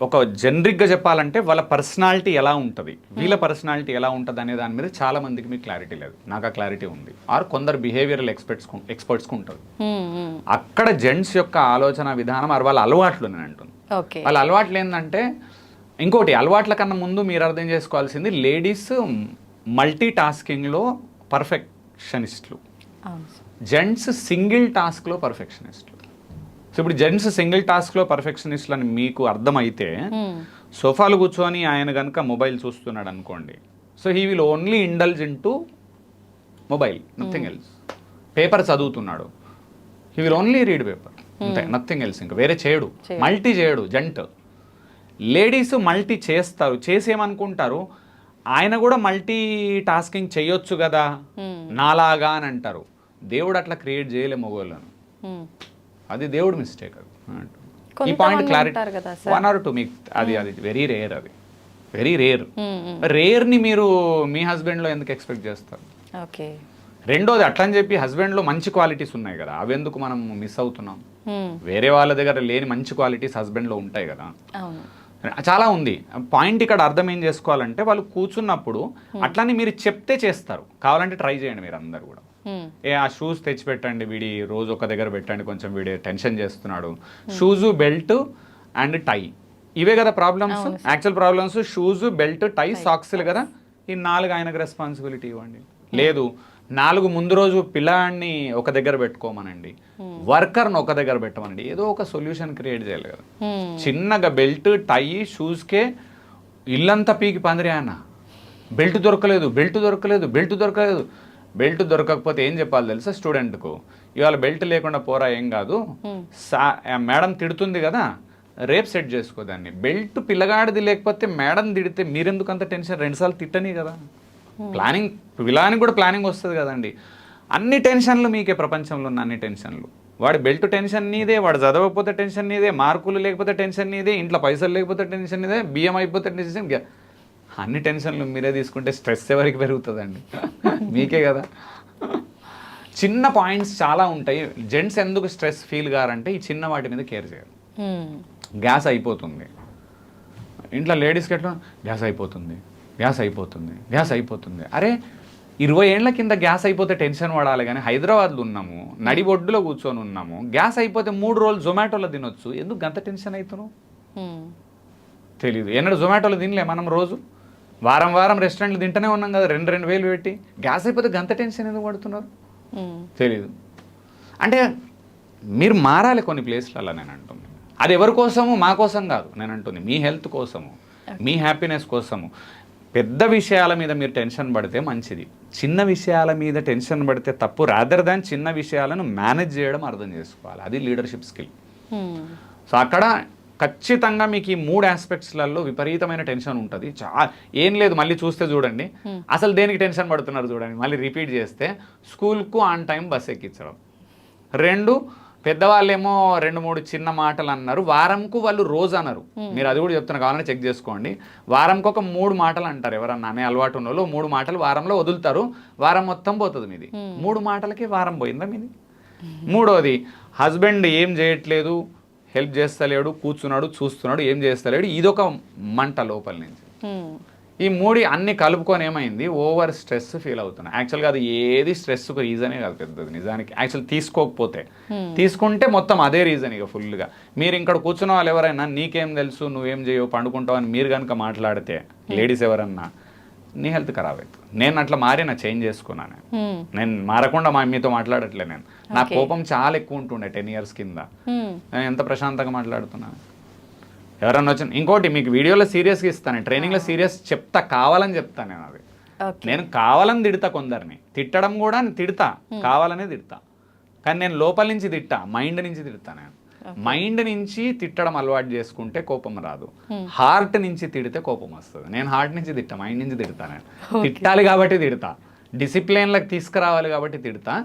ఒక జనరిక్గా చెప్పాలంటే వాళ్ళ పర్సనాలిటీ ఎలా ఉంటుంది, వీళ్ళ పర్సనాలిటీ ఎలా ఉంటుంది అనే దాని మీద చాలా మందికి మీకు క్లారిటీ లేదు. నాకు ఆ క్లారిటీ ఉంది. ఆర్ కొందరు బిహేవియరల్ ఎక్స్పర్ట్స్కి ఉంటుంది. అక్కడ జెంట్స్ యొక్క ఆలోచన విధానం ఆర్ వాళ్ళ అలవాట్లు నేను అంటుంది. వాళ్ళ అలవాట్లు ఏంటంటే, ఇంకోటి అలవాట్ల కన్నా ముందు మీరు అర్థం చేసుకోవాల్సింది, లేడీస్ మల్టీ టాస్కింగ్లో పర్ఫెక్షనిస్టులు, జెంట్స్ సింగిల్ టాస్క్లో పర్ఫెక్షనిస్టులు. సో ఇప్పుడు జెంట్స్ సింగిల్ టాస్క్లో పర్ఫెక్షనిస్టులు అని మీకు అర్థమైతే, సోఫాలు కూర్చొని ఆయన కనుక మొబైల్ చూస్తున్నాడు అనుకోండి, so he will only indulge in to mobile, nothing else. Paper చదువుతున్నాడు, he will only read paper, అంతే, నథింగ్ ఎల్స్. ఇంకా వేరే చేయడు, మల్టీ చేయడు జెంట్. లేడీస్ మల్టీ చేస్తారు, చేసేమనుకుంటారు ఆయన కూడా మల్టీ టాస్కింగ్ చేయొచ్చు కదా నాలాగా అని అంటారు. దేవుడు అట్లా క్రియేట్ చేయలే మగవాళ్ళను, అది దేవుడు మిస్టేక్. అది ఈ పాయింట్ క్లారిటీ 1 or 2 మీకు అది వెరీ రేర్, అది వెరీ రేర్. రేర్ని మీరు మీ హస్బెండ్లో ఎందుకు ఎక్స్పెక్ట్ చేస్తారు? రెండోది, అట్లా అని చెప్పి హస్బెండ్లో మంచి క్వాలిటీస్ ఉన్నాయి కదా, అవి ఎందుకు మనం మిస్ అవుతున్నాం? వేరే వాళ్ళ దగ్గర లేని మంచి క్వాలిటీస్ హస్బెండ్లో ఉంటాయి కదా, చాలా ఉంది. పాయింట్ ఇక్కడ అర్థం ఏం చేసుకోవాలంటే, వాళ్ళు కూర్చున్నప్పుడు అట్లానే మీరు చెప్తే చేస్తారు. కావాలంటే ట్రై చేయండి మీరు అందరు కూడా. ఆ షూస్ తెచ్చి పెట్టండి, వీడి రోజు ఒక దగ్గర పెట్టండి, కొంచెం వీడి టెన్షన్ చేస్తున్నాడు. షూజు, బెల్ట్ అండ్ టై, ఇవే కదా problems, actual problems. Shoes, belt, tie, సాక్స్లు కదా, ఈ 4 ఆయనకు రెస్పాన్సిబిలిటీ ఇవ్వండి. లేదు 4 ముందు రోజు పిల్లాడిని ఒక దగ్గర పెట్టుకోమనండి, వర్కర్ని ఒక దగ్గర పెట్టమనండి, ఏదో ఒక సొల్యూషన్ క్రియేట్ చేయాలి కదా. చిన్నగా బెల్ట్, టై, షూస్కే ఇల్లంతా పీకి పందిరి అన్న, బెల్ట్ దొరకలేదు, బెల్ట్ దొరకలేదు, బెల్ట్ దొరకలేదు. బెల్ట్ దొరకకపోతే ఏం చెప్పాలి తెలుసా స్టూడెంట్కు? ఇవాళ బెల్ట్ లేకుండా పోరా, ఏం కాదు, మేడం తిడుతుంది కదా, రేపు సెట్ చేసుకోదాన్ని. బెల్ట్ పిల్లగాడిది లేకపోతే మేడం తిడితే మీరెందుకు అంత టెన్షన్? 2 సార్లు తిట్టని కదా. ప్లానింగ్, పిల్లానికి కూడా ప్లానింగ్ వస్తుంది కదండి. అన్ని టెన్షన్లు మీకే, ప్రపంచంలో ఉన్న అన్ని టెన్షన్లు. వాడి బెల్ట్ టెన్షన్ నీదే, వాడు చదవకపోతే టెన్షన్ నీదే, మార్కులు లేకపోతే టెన్షన్ నీదే, ఇంట్లో పైసలు లేకపోతే టెన్షన్ నీదే, బియ్యం అయిపోతే టెన్షన్. అన్ని టెన్షన్లు మీరే తీసుకుంటే స్ట్రెస్ ఎవరికి పెరుగుతుందండి? మీకే కదా. చిన్న పాయింట్స్ చాలా ఉంటాయి. జెంట్స్ ఎందుకు స్ట్రెస్ ఫీల్ కారంటే ఈ చిన్న వాటి మీద కేర్ చేయరు. గ్యాస్ అయిపోతుంది ఇంట్లో, లేడీస్కి ఎట్లా గ్యాస్ అయిపోతుంది, గ్యాస్ అయిపోతుంది, గ్యాస్ అయిపోతుంది. అరే 20 ఏళ్ల కింద గ్యాస్ అయిపోతే టెన్షన్ పడాలి, కానీ హైదరాబాద్లో ఉన్నాము, నడిబొడ్డులో కూర్చొని ఉన్నాము, గ్యాస్ అయిపోతే 3 రోజులు జొమాటోలో తినొచ్చు, ఎందుకు గంత టెన్షన్ అవుతున్నావు? తెలీదు. ఎన్నడూ జొమాటోలో తినలే మనం, రోజు వారం వారం రెస్టారెంట్లు తింటూనే ఉన్నాం కదా, 2 వేలు పెట్టి. గ్యాస్ అయిపోతే గంత టెన్షన్ ఎందుకు పడుతున్నారు? తెలీదు. అంటే మీరు మారాలి కొన్ని ప్లేస్లలో. నేను అంటుంది అది ఎవరి కోసము, మా కోసం కాదు. నేను అంటుంది మీ హెల్త్ కోసము, మీ హ్యాపీనెస్ కోసము. పెద్ద విషయాల మీద మీరు టెన్షన్ పడితే మంచిది, చిన్న విషయాల మీద టెన్షన్ పడితే తప్పు. రాదర్ దాన్ చిన్న విషయాలను మేనేజ్ చేయడం అర్థం చేసుకోవాలి, అది లీడర్షిప్ స్కిల్. సో అక్కడ ఖచ్చితంగా మీకు ఈ 3 ఆస్పెక్ట్స్లలో విపరీతమైన టెన్షన్ ఉంటుంది. ఏం లేదు, మళ్ళీ చూస్తే చూడండి, అసలు దేనికి టెన్షన్ పడుతున్నారు చూడండి. మళ్ళీ రిపీట్ చేస్తే, స్కూల్కు ఆన్ టైం బస్ ఎక్కించడం. 2, పెద్దవాళ్ళేమో 2-3 చిన్న మాటలు అన్నారు, వారంకు వాళ్ళు రోజు అన్నారు. మీరు అది కూడా చెప్తున్నారు, కావాలని చెక్ చేసుకోండి. వారంకు ఒక 3 మాటలు అంటారు. ఎవరన్నా అనే అలవాటు ఉన్న వాళ్ళు 3 మాటలు వారంలో వదులుతారు, వారం మొత్తం పోతుంది మీది. 3 మాటలకి వారం పోయిందా మీది? మూడోది, హస్బెండ్ ఏం చేయట్లేదు, హెల్ప్ చేస్తలేడు, కూర్చున్నాడు, చూస్తున్నాడు, ఏం చేస్తలేడు, ఇదొక మంట లోపల నుంచి. ఈ 3 అన్ని కలుపుకొని ఏమైంది, ఓవర్ స్ట్రెస్ ఫీల్ అవుతున్నా. యాక్చువల్గా అది ఏది స్ట్రెస్కు రీజనే కాదు పెద్దది నిజానికి. యాక్చువల్ తీసుకోకపోతే, తీసుకుంటే మొత్తం అదే రీజన్ ఇక ఫుల్గా. మీరు ఇక్కడ కూర్చున్న వాళ్ళు ఎవరైనా నీకేం తెలుసు, నువ్వేం చేయవు, పండుకుంటావు అని మీరు కనుక మాట్లాడితే, లేడీస్ ఎవరన్నా, నీ హెల్త్ ఖరాబ్ అవుతుంది. నేను అట్లా మారినా, చేంజ్ చేసుకున్నాను. నేను మారకుండా మీతో మాట్లాడట్లే. నేను నా కోపం చాలా ఎక్కువ ఉంటుండే 10 years కింద. నేను ఎంత ప్రశాంతంగా మాట్లాడుతున్నాను. ఎవరన్నా వచ్చి, ఇంకోటి మీకు వీడియోలో సీరియస్గా ఇస్తాను, ట్రైనింగ్లో సీరియస్ చెప్తా, కావాలని చెప్తాను నేను. అది నేను కావాలని తిడతా, కొందరిని తిట్టడం కూడా తిడతా, కావాలనే తిడతా, కానీ నేను లోపల నుంచి తిట్టా, మైండ్ నుంచి తిడతా నేను. మైండ్ నుంచి తిట్టడం అలవాటు చేసుకుంటే కోపం రాదు, హార్ట్ నుంచి తిడితే కోపం వస్తుంది. నేను హార్ట్ నుంచి తిట్టా, మైండ్ నుంచి తిడతా. నేను తిట్టాలి కాబట్టి తిడతా, డిసిప్లిన్లకు తీసుకురావాలి కాబట్టి తిడతా.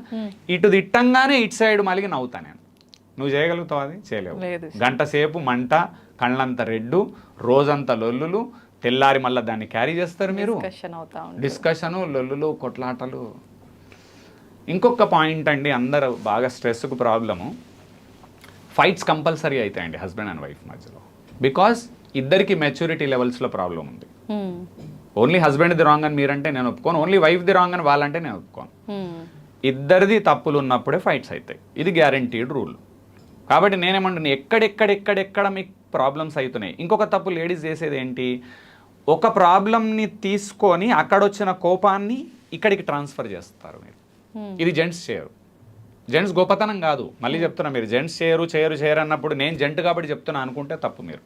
ఇటు తిట్టంగానే ఇటు సైడ్ మళ్ళీ నవ్వుతా. నేను నువ్వు చేయగలుగుతావు, అది చేయలేవు. గంట సేపు మంట, కళ్ళంత రెడ్డు, రోజంతా లొల్లులు, తెల్లారి మళ్ళీ దాన్ని క్యారీ చేస్తారు మీరు. డిస్కషను, లొల్లులు, కొట్లాటలు. ఇంకొక పాయింట్ అండి, అందరూ బాగా స్ట్రెస్కు ప్రాబ్లము, ఫైట్స్ కంపల్సరీ అవుతాయండి హస్బెండ్ అండ్ వైఫ్ మధ్యలో. బికాస్ ఇద్దరికి మెచ్యూరిటీ లెవెల్స్లో ప్రాబ్లం ఉంది. ఓన్లీ హస్బెండ్ది రాంగ్ అని మీరంటే నేను ఒప్పుకోను, ఓన్లీ వైఫ్ది రాంగ్ అని వాళ్ళంటే నేను ఒప్పుకోను. ఇద్దరిది తప్పులు ఉన్నప్పుడే ఫైట్స్ అవుతాయి, ఇది గ్యారంటీడ్ రూల్. కాబట్టి నేనేమంటున్నాను, ఎక్కడెక్కడ మీకు ప్రాబ్లమ్స్ అవుతున్నాయి. ఇంకొక తప్పు లేడీస్ చేసేది ఏంటి, ఒక ప్రాబ్లమ్ని తీసుకొని అక్కడ వచ్చిన కోపాన్ని ఇక్కడికి ట్రాన్స్ఫర్ చేస్తారు మీరు. ఇది జెంట్స్ చేయరు. జెంట్స్ గొప్పతనం కాదు, మళ్ళీ చెప్తున్నా, మీరు జెంట్స్ చేయరు అన్నప్పుడు నేను జెంట్ కాబట్టి చెప్తున్నా అనుకుంటే తప్పు. మీరు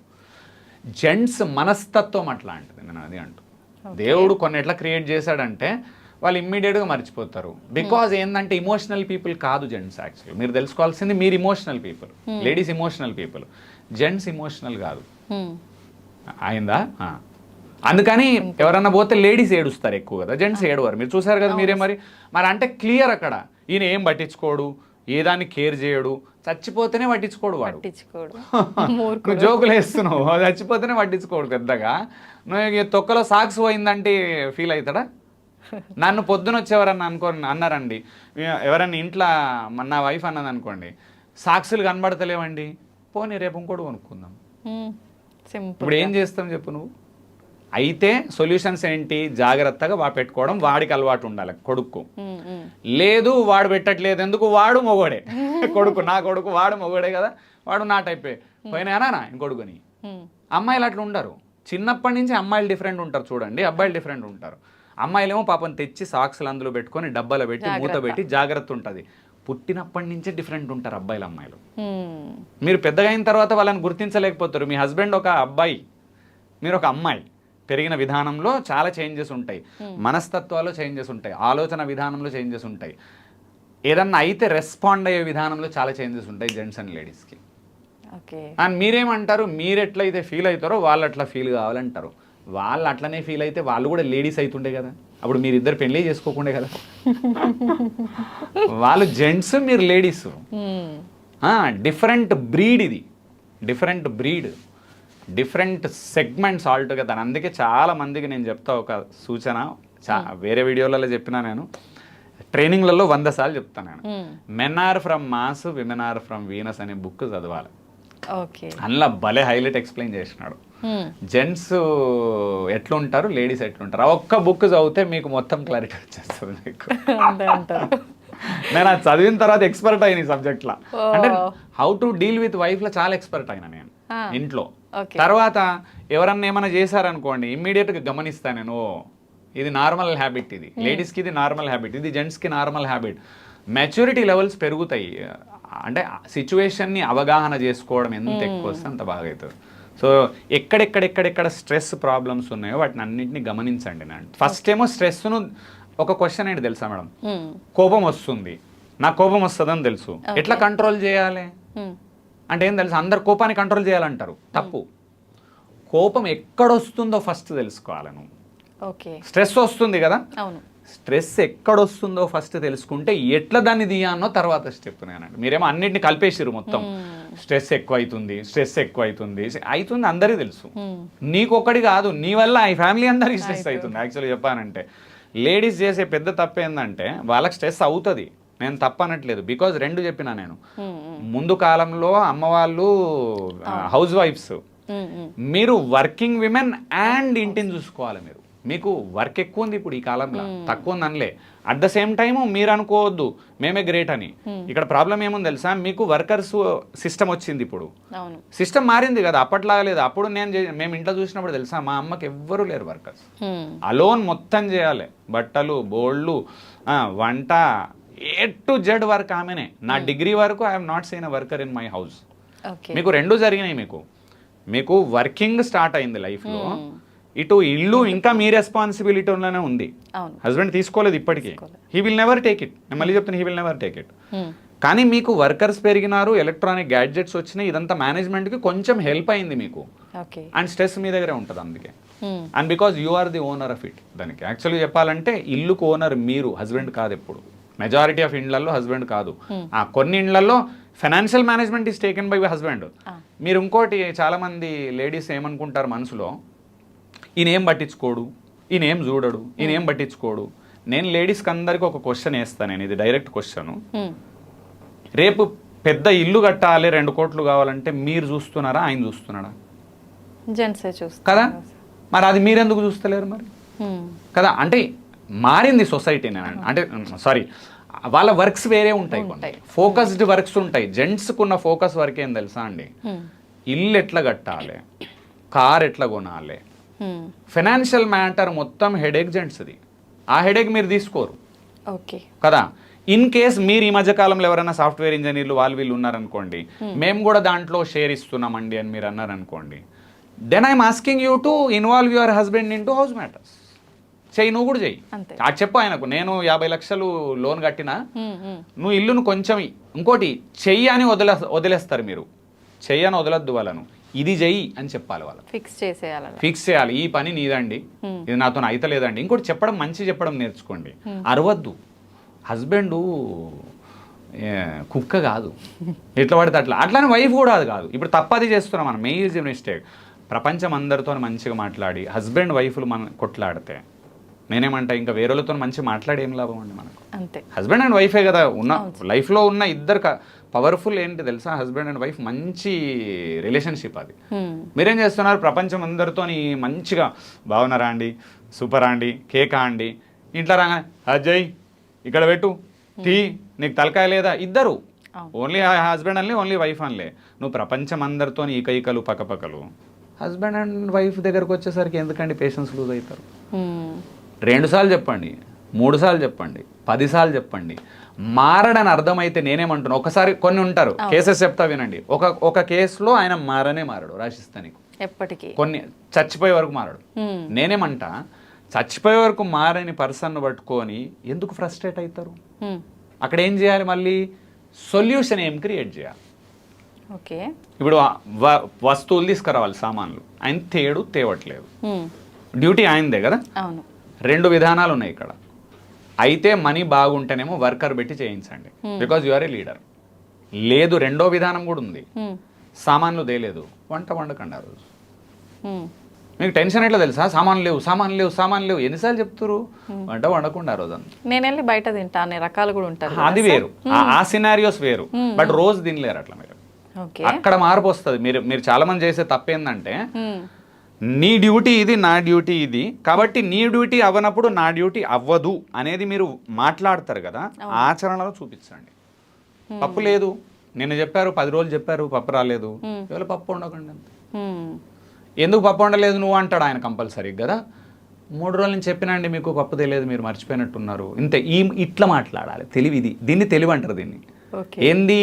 జెంట్స్ మనస్తత్వం అట్లాంటిది, నేను అది అంటూ. దేవుడు కొన్ని ఎట్లా క్రియేట్ చేశాడంటే వాళ్ళు ఇమ్మీడియట్గా మర్చిపోతారు. బికాజ్ ఏంటంటే ఇమోషనల్ పీపుల్ కాదు జెంట్స్. యాక్చువల్లీ మీరు తెలుసుకోవాల్సింది, మీరు emotional people, ladies emotional people, gents emotional కాదు. అయిందా? అందుకని ఎవరన్నా పోతే లేడీస్ ఏడుస్తారు ఎక్కువ కదా, జెంట్స్ ఏడవారు. మీరు చూసారు కదా మీరే. మరి అంటే క్లియర్ అక్కడ, ఈయన ఏం పట్టించుకోడు, ఏదాన్ని కేర్ చేయడు, చచ్చిపోతేనే పట్టించుకోడు వాడు. నువ్వు జోకులు వేస్తున్నావు, చచ్చిపోతేనే పట్టించుకోడు పెద్దగా. నువ్వు తొక్కలో సాక్స్ పోయిందంటే ఫీల్ అవుతాడా? నన్ను పొద్దున వచ్చేవారని అన్నారండి ఎవరన్నా ఇంట్లో, నా వైఫ్ అన్నది అనుకోండి, సాక్సులు కనబడతలేవండి, పోనీ రేపు ఇంకోటి కొనుక్కుందాం. ఇప్పుడు ఏం చేస్తాం చెప్పు నువ్వు? అయితే సొల్యూషన్స్ ఏంటి, జాగ్రత్తగా పెట్టుకోవడం, వాడికి అలవాటు ఉండాలి కొడుకు. లేదు వాడు పెట్టట్లేదు ఎందుకు, వాడు మొగోడే కొడుకు, నా కొడుకు వాడు మొగోడే కదా, వాడు నా టైపే పోయినానా ఇంకొడుకుని. అమ్మాయిలు అట్లా ఉండరు, చిన్నప్పటి నుంచి అమ్మాయిలు డిఫరెంట్ ఉంటారు చూడండి, అబ్బాయిలు డిఫరెంట్ ఉంటారు. అమ్మాయిలేమో పాపం తెచ్చి సాక్స్లు అందులో పెట్టుకొని డబ్బాలో పెట్టి మూత పెట్టి జాగ్రత్త ఉంటుంది. పుట్టినప్పటి నుంచే డిఫరెంట్ ఉంటారు అబ్బాయిలు అమ్మాయిలు. మీరు పెద్దగా అయిన తర్వాత వాళ్ళని గుర్తించలేకపోతారు. మీ హస్బెండ్ ఒక అబ్బాయి, మీరు ఒక అమ్మాయి, పెరిగిన విధానంలో చాలా చేంజెస్ ఉంటాయి, మనస్తత్వాల్లో చేంజెస్ ఉంటాయి, ఆలోచన విధానంలో చేంజెస్ ఉంటాయి, ఏదన్నా అయితే రెస్పాండ్ అయ్యే విధానంలో చాలా చేంజెస్ ఉంటాయి జెంట్స్ అండ్ లేడీస్కి. అండ్ మీరేమంటారు, మీరు ఎట్లయితే ఫీల్ అవుతారో వాళ్ళు అట్లా ఫీల్ కావాలంటారు. వాళ్ళు అట్లనే ఫీల్ అయితే వాళ్ళు కూడా లేడీస్ అవుతుండే కదా, అప్పుడు మీరిద్దరు పెళ్ళి చేసుకోకుండే కదా. వాళ్ళు జెంట్స్, మీరు లేడీస్, డిఫరెంట్ బ్రీడ్. ఇది different breed, different segments altogether. అందుకే చాలా మందికి నేను చెప్తా ఒక సూచన, వేరే వీడియోలలో చెప్పినా, నేను ట్రైనింగ్లలో 100 సార్లు చెప్తాను నేను, men are from Mars, women are from Venus అనే బుక్ చదవాలి. అందులో భలే హైలైట్ ఎక్స్ప్లెయిన్ చేసినాడు. జెంట్స్ ఎట్లుంటారు, లేడీస్ ఎట్లుంటారు. ఆ ఒక్క బుక్ చదివితే మీకు మొత్తం క్లారిటీ వచ్చేస్తుంది మీకు. నేను అది చదివిన తర్వాత ఎక్స్పర్ట్ అయిన ఈ సబ్జెక్ట్లో. అంటే హౌ టు డీల్ విత్ వైఫ్లో చాలా ఎక్స్పర్ట్ అయినా నేను ఇంట్లో. తర్వాత ఎవరన్నా ఏమైనా చేశారనుకోండి, ఇమ్మీడియట్గా గమనిస్తాను నేను, ఇది నార్మల్ హ్యాబిట్, ఇది లేడీస్కి ఇది నార్మల్ హ్యాబిట్, ఇది జెంట్స్కి నార్మల్ హ్యాబిట్. మెచ్యూరిటీ లెవెల్స్ పెరుగుతాయి, అంటే సిచ్యువేషన్ని అవగాహన చేసుకోవడం ఎంత ఎక్కువ వస్తే అంత బాగా అవుతుంది. సో ఎక్కడెక్కడ స్ట్రెస్ ప్రాబ్లమ్స్ ఉన్నాయో వాటిని అన్నింటినీ గమనించండి. ఫస్ట్ ఏమో స్ట్రెస్ను, ఒక క్వశ్చన్ ఏంటి తెలుసా మేడం, కోపం వస్తుంది, నాకు కోపం వస్తుందని తెలుసు, ఎట్లా కంట్రోల్ చేయాలి అంటే ఏం తెలుసు, అందరు కోపాన్ని కంట్రోల్ చేయాలంటారు, తప్పు. కోపం ఎక్కడొస్తుందో ఫస్ట్ తెలుసుకోవాలి నువ్వు. స్ట్రెస్ వస్తుంది కదా, స్ట్రెస్ ఎక్కడొస్తుందో ఫస్ట్ తెలుసుకుంటే ఎట్లా దాన్ని తీయానో తర్వాత స్టెప్. నేనండి మీరేమో అన్నింటిని కలిపేసిరు మొత్తం, స్ట్రెస్ ఎక్కువ అవుతుంది అందరికీ తెలుసు, నీకు ఒక్కడి కాదు, నీ వల్ల ఈ ఫ్యామిలీ అందరికీ స్ట్రెస్ అవుతుంది. యాక్చువల్లీ చెప్పానంటే లేడీస్ చేసే పెద్ద తప్పు ఏంటంటే వాళ్ళకి స్ట్రెస్ అవుతుంది, నేను తప్పనట్లేదు. బికాజ్ రెండు చెప్పినా నేను, ముందు కాలంలో అమ్మవాళ్ళు హౌస్ వైఫ్స్, మీరు వర్కింగ్ విమెన్ అండ్ ఇంటిని చూసుకోవాలి. మీకు వర్క్ ఎక్కువ ఉంది ఇప్పుడు ఈ కాలంలో, తక్కువ ఉంది అనలే. అట్ ద సేమ్ టైము మీరు అనుకోవద్దు మేమే గ్రేట్ అని. ఇక్కడ ప్రాబ్లం ఏముంది తెలుసా, మీకు వర్కర్స్ సిస్టమ్ వచ్చింది, ఇప్పుడు సిస్టమ్ మారింది కదా, అప్పట్లాగా లేదు. అప్పుడు మేము ఇంట్లో చూసినప్పుడు తెలుసా, మా అమ్మకి ఎవ్వరూ లేరు వర్కర్స్, అలోన్ మొత్తం చేయాలి, బట్టలు, బోళ్ళు, వంట, A to Z వర్క్ ఆమెనే. నా డిగ్రీ వరకు I have not seen a worker in my house. మీకు రెండు జరిగినాయి, మీకు వర్కింగ్ స్టార్ట్ అయింది లైఫ్లో, ఇటు ఇల్లు ఇంకా మీ రెస్పాన్సిబిలిటీలోనే ఉంది. హస్బెండ్ తీసుకోలేదు ఇప్పటికీ, he will never take it. నేను మళ్ళీ చెప్తాను, he will never take it. కానీ మీకు వర్కర్స్ పెరిగినారు, ఎలక్ట్రానిక్ గ్యాడ్జెట్స్ వచ్చినాయి, ఇదంతా మేనేజ్మెంట్కి కొంచెం హెల్ప్ అయింది మీకు. ఓకే. అండ్ స్ట్రెస్ మీ దగ్గరే ఉంటుంది అందుకే. And because you are the owner of it. దానికి యాక్చువల్గా చెప్పాలంటే ఇల్లుకు ఓనర్ మీరు, హస్బెండ్ కాదు. ఎప్పుడు మెజారిటీ ఆఫ్ ఇండ్లలో హస్బెండ్ కాదు. కొన్ని ఇండ్లలో financial management is taken by husband. మీరు ఇంకోటి చాలామంది లేడీస్ ఏమనుకుంటారు మనసులో, ఈయనేం పట్టించుకోడు, ఈయనేం చూడడు, ఈయనేం పట్టించుకోడు. నేను లేడీస్కి అందరికీ ఒక క్వశ్చన్ వేస్తాను, నేను ఇది డైరెక్ట్ క్వశ్చన్. రేపు పెద్ద ఇల్లు కట్టాలి, 2 కోట్లు కావాలంటే మీరు చూస్తున్నారా, ఆయన చూస్తున్నాడా? జెంట్సే చూస్తారు కదా. మరి అది మీరెందుకు చూస్తలేరు మరి? కదా, అంటే మారింది సొసైటీ. అంటే సారీ, వాళ్ళ వర్క్స్ వేరే ఉంటాయి, ఫోకస్డ్ వర్క్స్ ఉంటాయి. జెంట్స్కున్న ఫోకస్ వర్క్ ఏం తెలుసా అండి? ఇల్లు ఎట్లా కట్టాలి, కార్ ఎట్లా కొనాలి, ఫైనాన్షియల్ మ్యాటర్ మొత్తం హెడేక్ జెంట్స్ది. ఆ హెడేక్ మీరు తీసుకోరు. ఓకే కదా. ఇన్ కేస్ మీరు ఈ మధ్యకాలంలో ఎవరైనా సాఫ్ట్వేర్ ఇంజనీర్లు వాళ్ళు వీళ్ళు ఉన్నారనుకోండి, మేము కూడా దాంట్లో షేర్ ఇస్తున్నామండి అని మీరు అన్నారనుకోండి, then I'm asking you to involve your husband into house matters. చెయ్యి, నువ్వు కూడా చెయ్యి. అది చెప్పు ఆయనకు, నేను 50 లక్షలు లోన్ కట్టినా, నువ్వు ఇల్లును కొంచెం ఇంకోటి చెయ్యి అని వదిలేస్తారు మీరు. చెయ్యి అని వదలొద్దు వాళ్ళను, ఇది చెయ్యి అని చెప్పాలి వాళ్ళు. ఫిక్స్ చేయాలి, ఈ పని నీదండి, ఇది నాతో అయితలేదండి. ఇంకోటి చెప్పడం, మంచి చెప్పడం నేర్చుకోండి. అరవద్దు. హస్బెండ్ కుక్క కాదు, ఎట్లా పడితే అట్లానే వైఫ్ కూడా అది కాదు. ఇప్పుడు తప్పది చేస్తున్నాం మనం, మేజర్ మిస్టేక్. ప్రపంచం అందరితో మంచిగా మాట్లాడి హస్బెండ్ వైఫ్లు మనం కొట్లాడితే, నేనేమంటా ఇంకా వేరేలతో మంచి మాట్లాడి ఏం లాభం అండి మనకు? అంతే. హస్బెండ్ అండ్ వైఫే కదా ఉన్న లైఫ్లో ఉన్న ఇద్దరు పవర్ఫుల్ ఏంటి తెలుసా? హస్బెండ్ అండ్ వైఫ్ మంచి రిలేషన్షిప్ అది. మీరేం చేస్తున్నారు? ప్రపంచం అందరితో మంచిగా బాగున్నారా అండి, సూపరా అండి, కేకా అండి, ఇంట్లో రాగానే అజయ్ ఇక్కడ పెట్టు, టీ, నీకు తలకాయ లేదా? ఇద్దరు, ఓన్లీ హస్బెండ్ అన్లే, ఓన్లీ వైఫ్ అన్లే. నువ్వు ప్రపంచం అందరితో ఈకలు పక్కపక్కలు. హస్బెండ్ అండ్ వైఫ్ దగ్గరకు వచ్చేసరికి ఎందుకండి పేషెన్స్ లూజ్ అవుతారు? 2 సార్లు చెప్పండి, 3 సార్లు చెప్పండి, 10 సార్లు చెప్పండి. మారడని అర్థమైతే నేనేమంటున్నా, ఒకసారి కొన్ని ఉంటారు కేసెస్ చెప్తా వినండి. ఒక కేసులో ఆయన మారడు, రాసిస్తా నీకు. ఎప్పటికీ కొన్ని చచ్చిపోయే వరకు మారడు. నేనేమంటా, చచ్చిపోయే వరకు మారని పర్సన్ పట్టుకొని ఎందుకు ఫ్రస్ట్రేట్ అవుతారు? అక్కడ ఏం చేయాలి? మళ్ళీ సొల్యూషన్ ఏం క్రియేట్ చేయాలి. ఓకే, ఇప్పుడు వస్తువులు తీసుకురావాలి, సామాన్లు. ఆయన తేవట్లేదు, డ్యూటీ ఆయనదే కదా. 2 విధానాలు ఉన్నాయి ఇక్కడ. అయితే మనీ బాగుంటేనేమో వర్కర్ పెట్టి చేయించండి, because you are a leader. లేదు, 2వ విధానం కూడా ఉంది. సామాన్లు తేలేదు, వంట వండకండి ఆ రోజు. మీకు టెన్షన్ ఎట్లా తెలుసా? సామాన్లు లేవు. ఎన్నిసార్లు చెప్తారు? వంట వండకుండా ఆ రోజు. నేను వెళ్ళి బయట తింటా అనే రకాలు కూడా ఉంటారు, అది వేరు. ఆ సినారియోస్ వేరు. బట్ రోజు తినలేరు అట్లా మీరు. అక్కడ మార్పు వస్తుంది. మీరు చాలా మంది చేసే తప్పేందంటే, నీ డ్యూటీ ఇది, నా డ్యూటీ ఇది, కాబట్టి నీ డ్యూటీ అవ్వనప్పుడు నా డ్యూటీ అవ్వదు అనేది మీరు మాట్లాడతారు కదా. ఆచరణలో చూపించండి. పప్పు లేదు, నిన్న చెప్పారు, 10 రోజులు చెప్పారు, పప్పు రాలేదు, ఇవాళ పప్పు వండకండి అంతే. ఎందుకు పప్పు వండలేదు నువ్వు అంటాడు ఆయన కంపల్సరీ కదా. 3 రోజుల నుంచి చెప్పినండి మీకు పప్పు తెలియదు, మీరు మర్చిపోయినట్టున్నారు. ఇంతే. ఇట్లా మాట్లాడాలి. తెలివి ఇది. దీన్ని తెలివి అంటారు. దీన్ని ఏంది?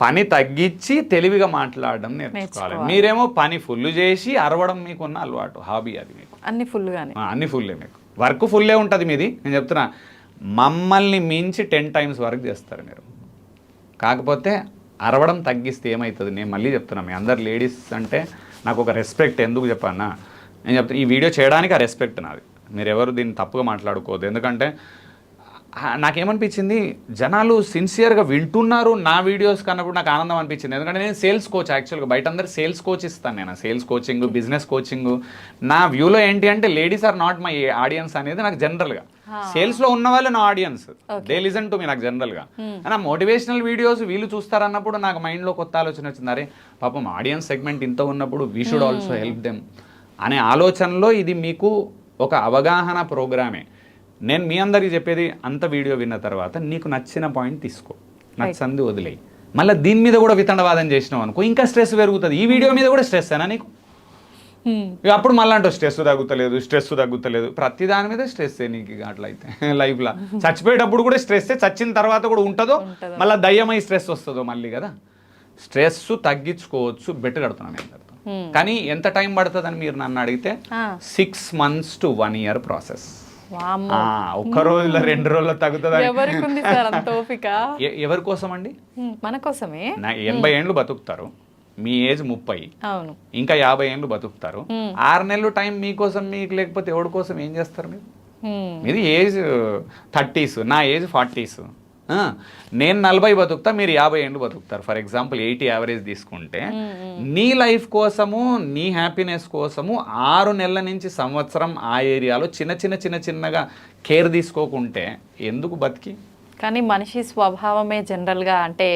పని తగ్గించి తెలివిగా మాట్లాడడం నేర్చుకోవాలి. మీరేమో పని ఫుల్ చేసి అరవడం మీకున్న అలవాటు, హాబీ అది. మీకు అన్ని ఫుల్లే, మీకు వర్క్ ఫుల్లే ఉంటుంది మీది. నేను చెప్తున్నా, మమ్మల్ని మించి 10 టైమ్స్ వర్క్ చేస్తారు మీరు. కాకపోతే అరవడం తగ్గిస్తే ఏమవుతుంది? నేను మళ్ళీ చెప్తున్నా, మీ అందరు లేడీస్ అంటే నాకు ఒక రెస్పెక్ట్. ఎందుకు చెప్పన్నా? నేను చెప్తాను, ఈ వీడియో చేయడానికి ఆ రెస్పెక్ట్ నాది. మీరు ఎవరు దీన్ని తప్పుగా మాట్లాడుకోవద్దు. ఎందుకంటే నాకేమనిపించింది, జనాలు సిన్సియర్గా వింటున్నారు నా వీడియోస్ కన్నప్పుడు నాకు ఆనందం అనిపించింది. ఎందుకంటే నేను సేల్స్ కోచ్. యాక్చువల్గా బయట అందరు సేల్స్ కోచ్ ఇస్తాను నేను, సేల్స్ కోచింగ్, బిజినెస్ కోచింగ్. నా వ్యూలో ఏంటి అంటే, ladies are not my audience అనేది నాకు జనరల్గా. సేల్స్లో ఉన్న వాళ్ళు నా audience, they listen to me. నాకు జనరల్గా నా మోటివేషనల్ వీడియోస్ వీళ్ళు చూస్తారన్నప్పుడు నాకు మైండ్లో కొత్త ఆలోచన వచ్చింది. అరే పాపం ఆడియన్స్ సెగ్మెంట్ ఇంత ఉన్నప్పుడు we should also help them అనే ఆలోచనలో ఇది మీకు ఒక అవగాహన ప్రోగ్రామే. నేను మీ అందరికీ చెప్పేది, అంత వీడియో విన్న తర్వాత నీకు నచ్చిన పాయింట్ తీసుకో, నచ్చంది వదిలేయి. మళ్ళీ దీని మీద కూడా వితండవాదం చేసినావు అనుకో, ఇంకా స్ట్రెస్ పెరుగుతుంది. ఈ వీడియో మీద కూడా స్ట్రెస్ అయినా నీకు, అప్పుడు మళ్ళీ అంటూ స్ట్రెస్ తగ్గుతలేదు. ప్రతి దాని మీద స్ట్రెస్ నీకు. అట్లయితే లైఫ్లో చచ్చిపోయేటప్పుడు కూడా స్ట్రెస్, చచ్చిన తర్వాత కూడా ఉంటుందో, మళ్ళీ దయ్యమై స్ట్రెస్ వస్తుందో మళ్ళీ కదా. స్ట్రెస్ తగ్గించుకోవచ్చు, బెటర్ కడుతున్నాను నేను. కానీ ఎంత టైం పడుతుందని మీరు నన్ను అడిగితే 6 months to 1 year ప్రాసెస్. వామ్మో. ఒక్క రోజులో 2 రోజుల్లో తగ్గుతుంది. ఎవరికి ఉంది సార్ అంత ఓపిక? ఎవరి కోసం అండి? మన కోసమే. 80 ఏండ్లు బతుకుతారు, మీ ఏజ్ 30, అవును, ఇంకా 50 ఏండ్లు బతుకుతారు. 6 నెలలు టైం మీకోసం, మీకు లేకపోతే ఎవరి కోసం ఏం చేస్తారు మీరు? మీది ఏజ్ 30s, నా ఏజ్ 40s. నేను 40 బతుకుతా, మీరు 50 ఏండ్లు బతుకుతారు. ఫర్ ఎగ్జాంపుల్ 80 యావరేజ్ తీసుకుంటే, నీ లైఫ్ కోసము, నీ హ్యాపీనెస్ కోసము 6 నెలల నుంచి సంవత్సరం ఆ ఏరియాలో చిన్నగా కేర్ తీసుకోకుంటే ఎందుకు బతికి? కానీ మనిషి స్వభావమే జనరల్గా, అంటే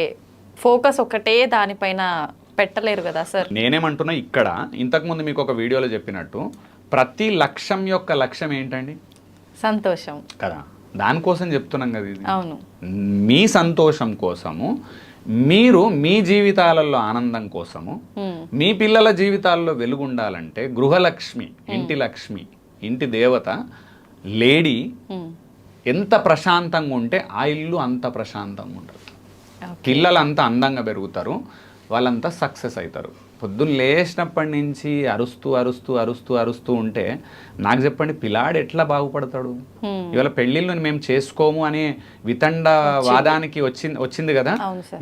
ఫోకస్ ఒకటే దానిపైన పెట్టలేరు కదా సార్. నేనేమంటున్నా, ఇక్కడ ఇంతకుముందు మీకు ఒక వీడియోలో చెప్పినట్టు ప్రతి లక్ష్యం యొక్క లక్ష్యం ఏంటండి? సంతోషం కదా, దానికోసం చెప్తున్నాం కదా ఇది. అవును, మీ సంతోషం కోసము, మీరు మీ జీవితాలలో ఆనందం కోసము, మీ పిల్లల జీవితాల్లో వెలుగుండాలంటే గృహలక్ష్మి, ఇంటి లక్ష్మి, ఇంటి దేవత లేడీ ఎంత ప్రశాంతంగా ఉంటే ఆ ఇల్లు అంత ప్రశాంతంగా ఉంటుంది. పిల్లలు అంత అందంగా పెరుగుతారు, వాళ్ళంతా సక్సెస్ అవుతారు. పొద్దున్న లేచినప్పటి నుంచి అరుస్తూ ఉంటే నాకు చెప్పండి, పిల్లాడు ఎట్లా బాగుపడతాడు? ఇవాళ పెళ్ళిళ్ళు మేము చేసుకోము అనే వితండ వాదానికి వచ్చింది కదా.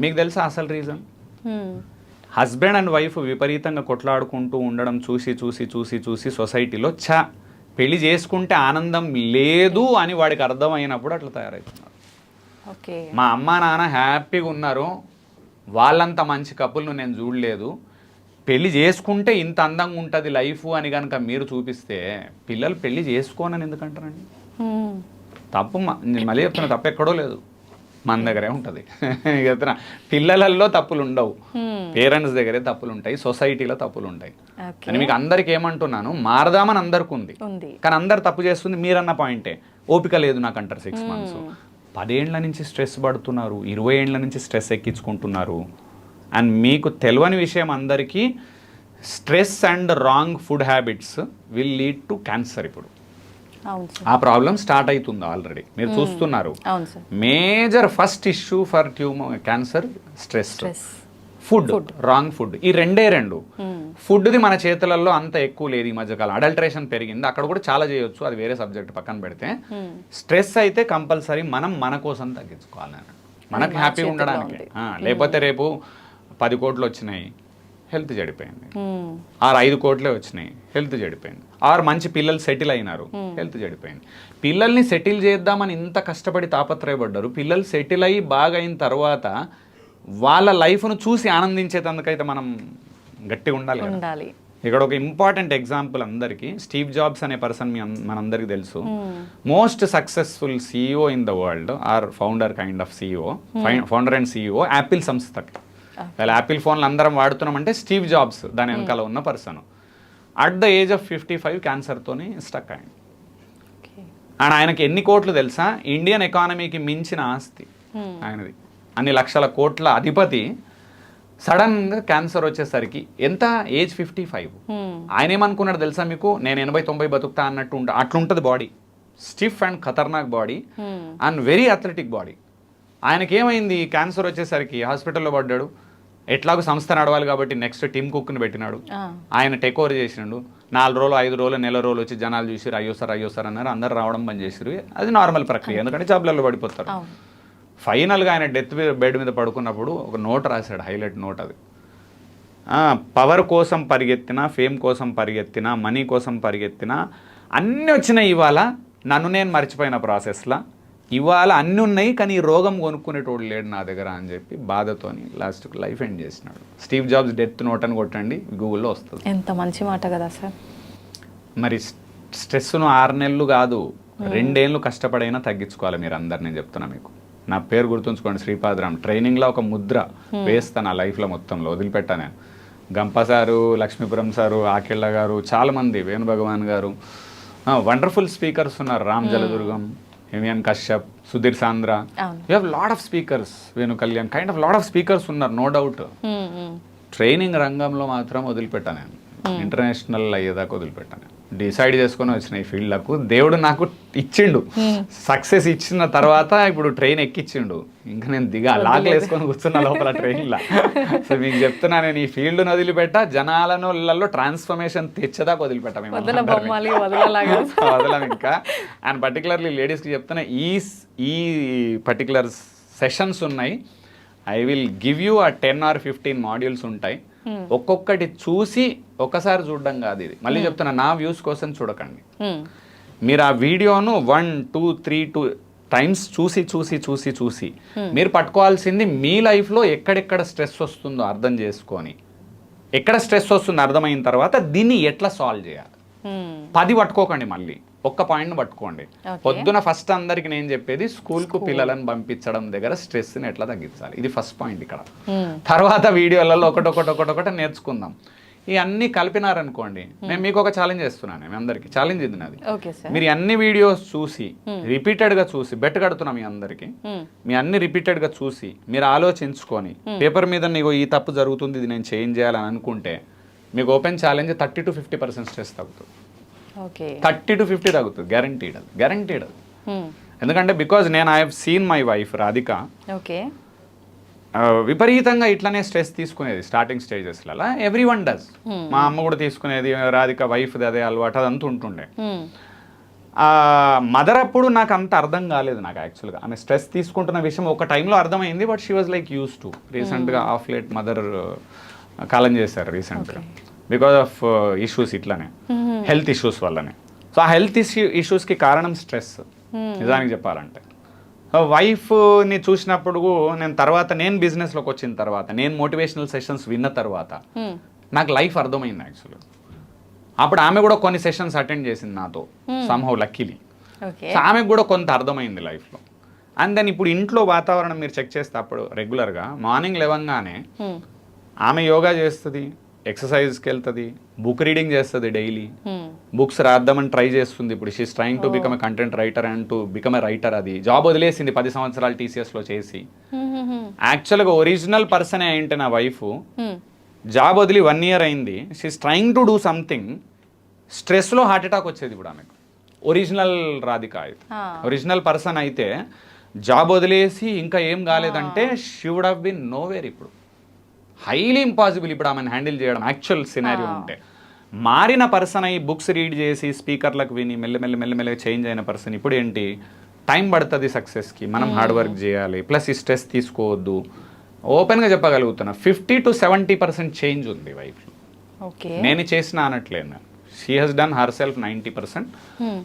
మీకు తెలుసా అసలు రీజన్? హస్బెండ్ అండ్ వైఫ్ విపరీతంగా కొట్లాడుకుంటూ ఉండడం చూసి సొసైటీలో పెళ్లి చేసుకుంటే ఆనందం లేదు అని వాడికి అర్థమైనప్పుడు అట్లా తయారవుతున్నారు. మా అమ్మా నాన్న హ్యాపీగా ఉన్నారు, వాళ్ళంత మంచి కపుల్ను నేను చూడలేదు, పెళ్లి చేసుకుంటే ఇంత అందంగా ఉంటుంది లైఫ్ అని కనుక మీరు చూపిస్తే పిల్లలు పెళ్లి చేసుకోనని ఎందుకంటారండి? తప్పు మళ్ళీ చెప్తున్నా, తప్పు ఎక్కడో లేదు, మన దగ్గరే ఉంటుంది. చెప్తున్నా, పిల్లలలో తప్పులు ఉండవు, పేరెంట్స్ దగ్గరే తప్పులు ఉంటాయి, సొసైటీలో తప్పులు ఉంటాయి అని మీకు అందరికి ఏమంటున్నాను. మారదామని అందరికి ఉంది, కానీ అందరు తప్పు చేస్తుంది మీరన్న పాయింటే. ఓపిక లేదు నాకు అంటారు. 6 months 10 ఏండ్ల నుంచి స్ట్రెస్ పడుతున్నారు, 20 ఏండ్ల నుంచి స్ట్రెస్ ఎక్కించుకుంటున్నారు. అండ్ మీకు తెలియని విషయం అందరికీ, stress and wrong food habits will lead to cancer. ఇప్పుడు ఆ ప్రాబ్లం స్టార్ట్ అవుతుంది ఆల్రెడీ, మీరు చూస్తున్నారు. Major first issue for cancer stress, food, wrong food. ఈ రెండే. ఫుడ్ది మన చేతులలో అంత ఎక్కువ లేదు ఈ మధ్యకాలం. అడల్టరేషన్ పెరిగింది, అక్కడ కూడా చాలా చేయొచ్చు, అది వేరే సబ్జెక్ట్ పక్కన పెడితే. స్ట్రెస్ అయితే కంపల్సరీ మనం మన కోసం తగ్గించుకోవాలి, మనకు హ్యాపీగా ఉండడానికి. లేకపోతే రేపు 10 కోట్లు వచ్చినాయి, హెల్త్ చెడిపోయింది. 5 కోట్లే వచ్చినాయి, హెల్త్ చెడిపోయింది. మంచి పిల్లలు సెటిల్ అయినారు, హెల్త్ చెడిపోయింది. పిల్లల్ని సెటిల్ చేద్దామని ఇంత కష్టపడి తాపత్రయపడ్డారు. పిల్లలు సెటిల్ అయ్యి బాగా అయిన తర్వాత వాళ్ళ లైఫ్ను చూసి ఆనందించేందుకైతే మనం గట్టిగా ఉండాలి. ఇక్కడ ఒక ఇంపార్టెంట్ ఎగ్జాంపుల్ అందరికీ, స్టీవ్ జాబ్స్ అనే పర్సన్ మనందరికీ తెలుసు. Most successful CEO in the world, or founder kind of CEO, founder and CEO Apple సంస్థకి. వాళ్ళ యాపిల్ ఫోన్లు అందరం వాడుతున్నామంటే స్టీవ్ జాబ్స్ దాని వెనకాల ఉన్న person. At the age of 55 క్యాన్సర్తోని స్టక్ అయ్యింది. అండ్ ఆయనకి ఎన్ని కోట్లు తెలుసా? ఇండియన్ ఎకానమీకి మించిన ఆస్తి ఆయనది, అన్ని లక్షల కోట్ల అధిపతి. సడన్గా క్యాన్సర్ వచ్చేసరికి ఎంత ఏజ్ 55. ఆయన ఏమనుకున్నాడు తెలుసా మీకు? నేను 80-90 బతుకుతా అన్నట్టు అట్లుంటుంది బాడీ, స్టిఫ్ అండ్ ఖతర్నాక్ body and very athletic body. ఆయనకేమైంది? క్యాన్సర్ వచ్చేసరికి హాస్పిటల్లో పడ్డాడు. ఎట్లాగో సంస్థ నడవాలి కాబట్టి నెక్స్ట్ టిమ్ కుక్ని పెట్టినాడు, ఆయన టేక్ ఓవర్ చేసినాడు. 4 రోజులు 5 రోజులు నెల రోజులు వచ్చి జనాలు చూసిరు, అయ్యో సార్ అన్నారు. అందరు రావడం బంద్ చేసిరు. అది నార్మల్ ప్రక్రియ, ఎందుకంటే జాబ్లలో పడిపోతారు. ఫైనల్గా ఆయన డెత్ బెడ్ మీద పడుకున్నప్పుడు ఒక నోట్ రాశాడు, హైలైట్ నోట్. అది పవర్ కోసం పరిగెత్తినా, ఫేమ్ కోసం పరిగెత్తినా, మనీ కోసం పరిగెత్తినా అన్నీ వచ్చినాయి. ఇవాళ నన్ను నేను మర్చిపోయిన ప్రాసెస్లో ఇవాళ అన్నీ ఉన్నాయి, కానీ ఈ రోగం కొనుక్కునేటోడు లేడు నా దగ్గర అని చెప్పి బాధతోని లాస్ట్కి లైఫ్ ఎండ్ చేసినాడు. స్టీవ్ జాబ్స్ డెత్ నోట్ అని కొట్టండి, గూగుల్లో వస్తుంది. ఎంత మంచి మాట కదా సార్. మరి స్ట్రెస్ను 6 నెలలు కాదు 2 ఏళ్ళు కష్టపడైనా తగ్గించుకోవాలి మీరు అందరు. నేను చెప్తున్నా మీకు, నా పేరు గుర్తుంచుకోండి, శ్రీపాదరామ్. ట్రైనింగ్లో ఒక ముద్ర వేస్తాను నా లైఫ్లో మొత్తంలో, వదిలిపెట్టాను నేను. గంప సారు, లక్ష్మీపురం సారు, ఆకెళ్ళ గారు, చాలామంది, వేణు భగవాన్ గారు, వండర్ఫుల్ స్పీకర్స్ ఉన్నారు. రామ్ జలదుర్గం, హిమియన్ కశ్యప్, సుధీర్ సాంద్ర, you have lot of speakers, Venu Kalyan, kind of lot of speakers ఉన్నారు, నో డౌట్. ట్రైనింగ్ రంగంలో మాత్రం వదిలిపెట్టాను నేను, ఇంటర్నేషనల్ అయ్యేదాకా వదిలిపెట్టాను. డిసైడ్ చేసుకొని వచ్చిన ఈ ఫీల్డ్లకు దేవుడు నాకు ఇచ్చిండు. సక్సెస్ ఇచ్చిన తర్వాత ఇప్పుడు ట్రైన్ ఎక్కిచ్చిండు, ఇంకా నేను లాక్లు వేసుకొని కూర్చున్న లోపల ట్రైన్లో. సో మీకు చెప్తున్నా, నేను ఈ ఫీల్డ్ వదిలిపెట్టా, జనాలలో ట్రాన్స్ఫర్మేషన్ తెచ్చేదాకా వదిలిపెట్టా మేము వదలం ఇంకా. అండ్ పర్టికులర్లీ లేడీస్కి చెప్తున్నా, ఈ పర్టికులర్ సెషన్స్ ఉన్నాయి, ఐ విల్ గివ్ యూ ఆ 10 or 15 మాడ్యూల్స్ ఉంటాయి. ఒక్కొక్కటి చూసి ఒకసారి చూడడం కాదు ఇది, మళ్ళీ చెప్తున్నా, నా వ్యూస్ కోసం చూడకండి. మీరు ఆ వీడియోను 1, 2, 3 టైమ్స్ చూసి మీరు పట్టుకోవాల్సింది మీ లైఫ్లో ఎక్కడెక్కడ స్ట్రెస్ వస్తుందో అర్థం చేసుకొని, ఎక్కడ స్ట్రెస్ వస్తుందో అర్థమైన తర్వాత దీన్ని ఎట్లా సాల్వ్ చేయాలి. 10 పట్టుకోకండి, మళ్ళీ ఒక్క పాయింట్ని పట్టుకోండి. పొద్దున ఫస్ట్ అందరికి నేను చెప్పేది, స్కూల్కు పిల్లలను పంపించడం దగ్గర స్ట్రెస్ని ఎట్లా తగ్గించాలి, ఇది ఫస్ట్ పాయింట్ ఇక్కడ. తర్వాత వీడియోలలో ఒకటొకటి నేర్చుకుందాం. ఇవన్నీ కలిపినారనుకోండి, నేను మీకు ఒక ఛాలెంజ్ చేస్తున్నాను, మీ అందరికి ఛాలెంజ్ ఇది నాది. మీరు అన్ని వీడియోస్ చూసి రిపీటెడ్గా చూసి బెట్ కడుతున్నా మీ అందరికి, మీ అన్ని రిపీటెడ్గా చూసి మీరు ఆలోచించుకొని పేపర్ మీద నీకు ఈ తప్పు జరుగుతుంది, ఇది నేను చేంజ్ చేయాలని అనుకుంటే, మీకు ఓపెన్ ఛాలెంజ్ 30 to 50% స్ట్రెస్ తగ్గుతుంది. 30 to 50 తగ్గుతుంది, గ్యారంటీడ్ అది. ఎందుకంటే బికాజ్ నేను I have seen my wife Radhika విపరీతంగా ఇట్లానే స్ట్రెస్ తీసుకునేది స్టార్టింగ్ స్టేజెస్లలో. ఎవ్రీ వన్ డస్, మా అమ్మ కూడా తీసుకునేది, రాధిక వైఫ్ది అదే అలవాటు, అదంతా ఉంటుండే. మదర్ అప్పుడు నాకు అంత అర్థం కాలేదు నాకు యాక్చువల్గా, ఆమె స్ట్రెస్ తీసుకుంటున్న విషయం ఒక టైంలో అర్థమైంది, but she was like use to. రీసెంట్గా ఆఫ్ లేట్ మదర్ కాలం చేశారు రీసెంట్గా, బికాజ్ ఆఫ్ ఇష్యూస్, ఇట్లానే హెల్త్ ఇష్యూస్ వల్లనే. సో ఆ హెల్త్ ఇష్యూస్కి కారణం స్ట్రెస్ నిజానికి చెప్పాలంటే. వైఫ్ని చూసినప్పుడు నేను బిజినెస్లోకి వచ్చిన తర్వాత, నేను మోటివేషనల్ సెషన్స్ విన్న తర్వాత నాకు లైఫ్ అర్థమైంది యాక్చువల్గా. అప్పుడు ఆమె కూడా కొన్ని సెషన్స్ అటెండ్ చేసింది నాతో, సమ్హౌ లక్కీలీ. సో ఆమెకు కూడా కొంత అర్థమైంది లైఫ్లో. అండ్ దెన్ ఇప్పుడు ఇంట్లో వాతావరణం మీరు చెక్ చేస్తే, అప్పుడు రెగ్యులర్గా మార్నింగ్ లేవగానే ఆమె యోగా చేస్తుంది, ఎక్సర్సైజ్కి వెళ్తుంది, బుక్ రీడింగ్ చేస్తుంది, డైలీ బుక్స్ రాద్దామని ట్రై చేస్తుంది. ఇప్పుడు she's trying to become a content writer and to become a writer. అది జాబ్ వదిలేసింది 10 సంవత్సరాలు TCSలో చేసి. యాక్చువల్గా ఒరిజినల్ పర్సన్ అయింటే నా వైఫ్ జాబ్ వదిలి 1 year అయింది, she's trying to do something. స్ట్రెస్లో హార్ట్ అటాక్ వచ్చేది ఇప్పుడు ఆమెకు. ఒరిజినల్ రాధిక అయితే, ఒరిజినల్ పర్సన్ అయితే జాబ్ వదిలేసి ఇంకా ఏం కాలేదంటే she would have been nowhere. ఇప్పుడు హైలీ ఇంపాసిబుల్ ఇప్పుడు ఆమెను హ్యాండిల్ చేయడం యాక్చువల్ సినారియో ఉంటే. మారిన పర్సన్ అయ్యి బుక్స్ రీడ్ చేసి స్పీకర్లకు విని మెల్లమెల్లగా చేంజ్ అయిన పర్సన్ ఇప్పుడు ఏంటి, టైం పడుతుంది సక్సెస్కి, మనం హార్డ్ వర్క్ చేయాలి, ప్లస్ ఈ స్ట్రెస్ తీసుకోవద్దు. ఓపెన్గా చెప్పగలుగుతున్నా 50 to 70% చేంజ్ ఉంది వైఫ్లో. నేను చేసిన అనట్లేదు, she has done her self 90%.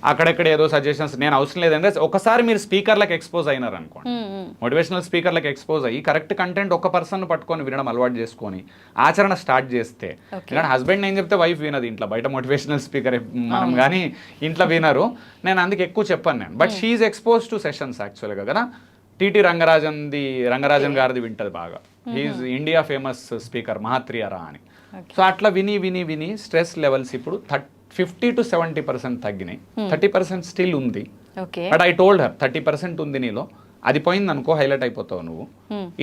అక్కడెక్కడ ఏదో సజెషన్స్ నేను అవసరం లేదంటే, ఒకసారి మీరు స్పీకర్లకు ఎక్స్పోజ్ అయినారు అనుకోండి, మోటివేషనల్ స్పీకర్లకు ఎక్స్పోజ్ అయ్యి కరెక్ట్ కంటెంట్ ఒక పర్సన్ పట్టుకొని వినడం అలవాటు చేసుకొని ఆచరణ స్టార్ట్ చేస్తే, ఎందుకంటే హస్బెండ్ నేను చెప్తే వైఫ్ వినదు ఇంట్లో, బయట మోటివేషనల్ స్పీకర్ మనం కానీ ఇంట్లో వినరు, నేను అందుకు ఎక్కువ చెప్పాను నేను. But she's expose to sessions యాక్చువల్గా కదా. టీటీ రంగరాజన్ గారిది వింటది బాగా, he's India famous speaker Mahatria Ra అని. సో అట్లా విని స్ట్రెస్ లెవెల్స్ ఇప్పుడు 50 to 70% తగ్గినాయి. 30% స్టిల్ ఉంది, బట్ ఐ టోల్డ్ హర్ 30% ఉంది నీలో, అది పోయింది అనుకో హైలైట్ అయిపోతావు నువ్వు.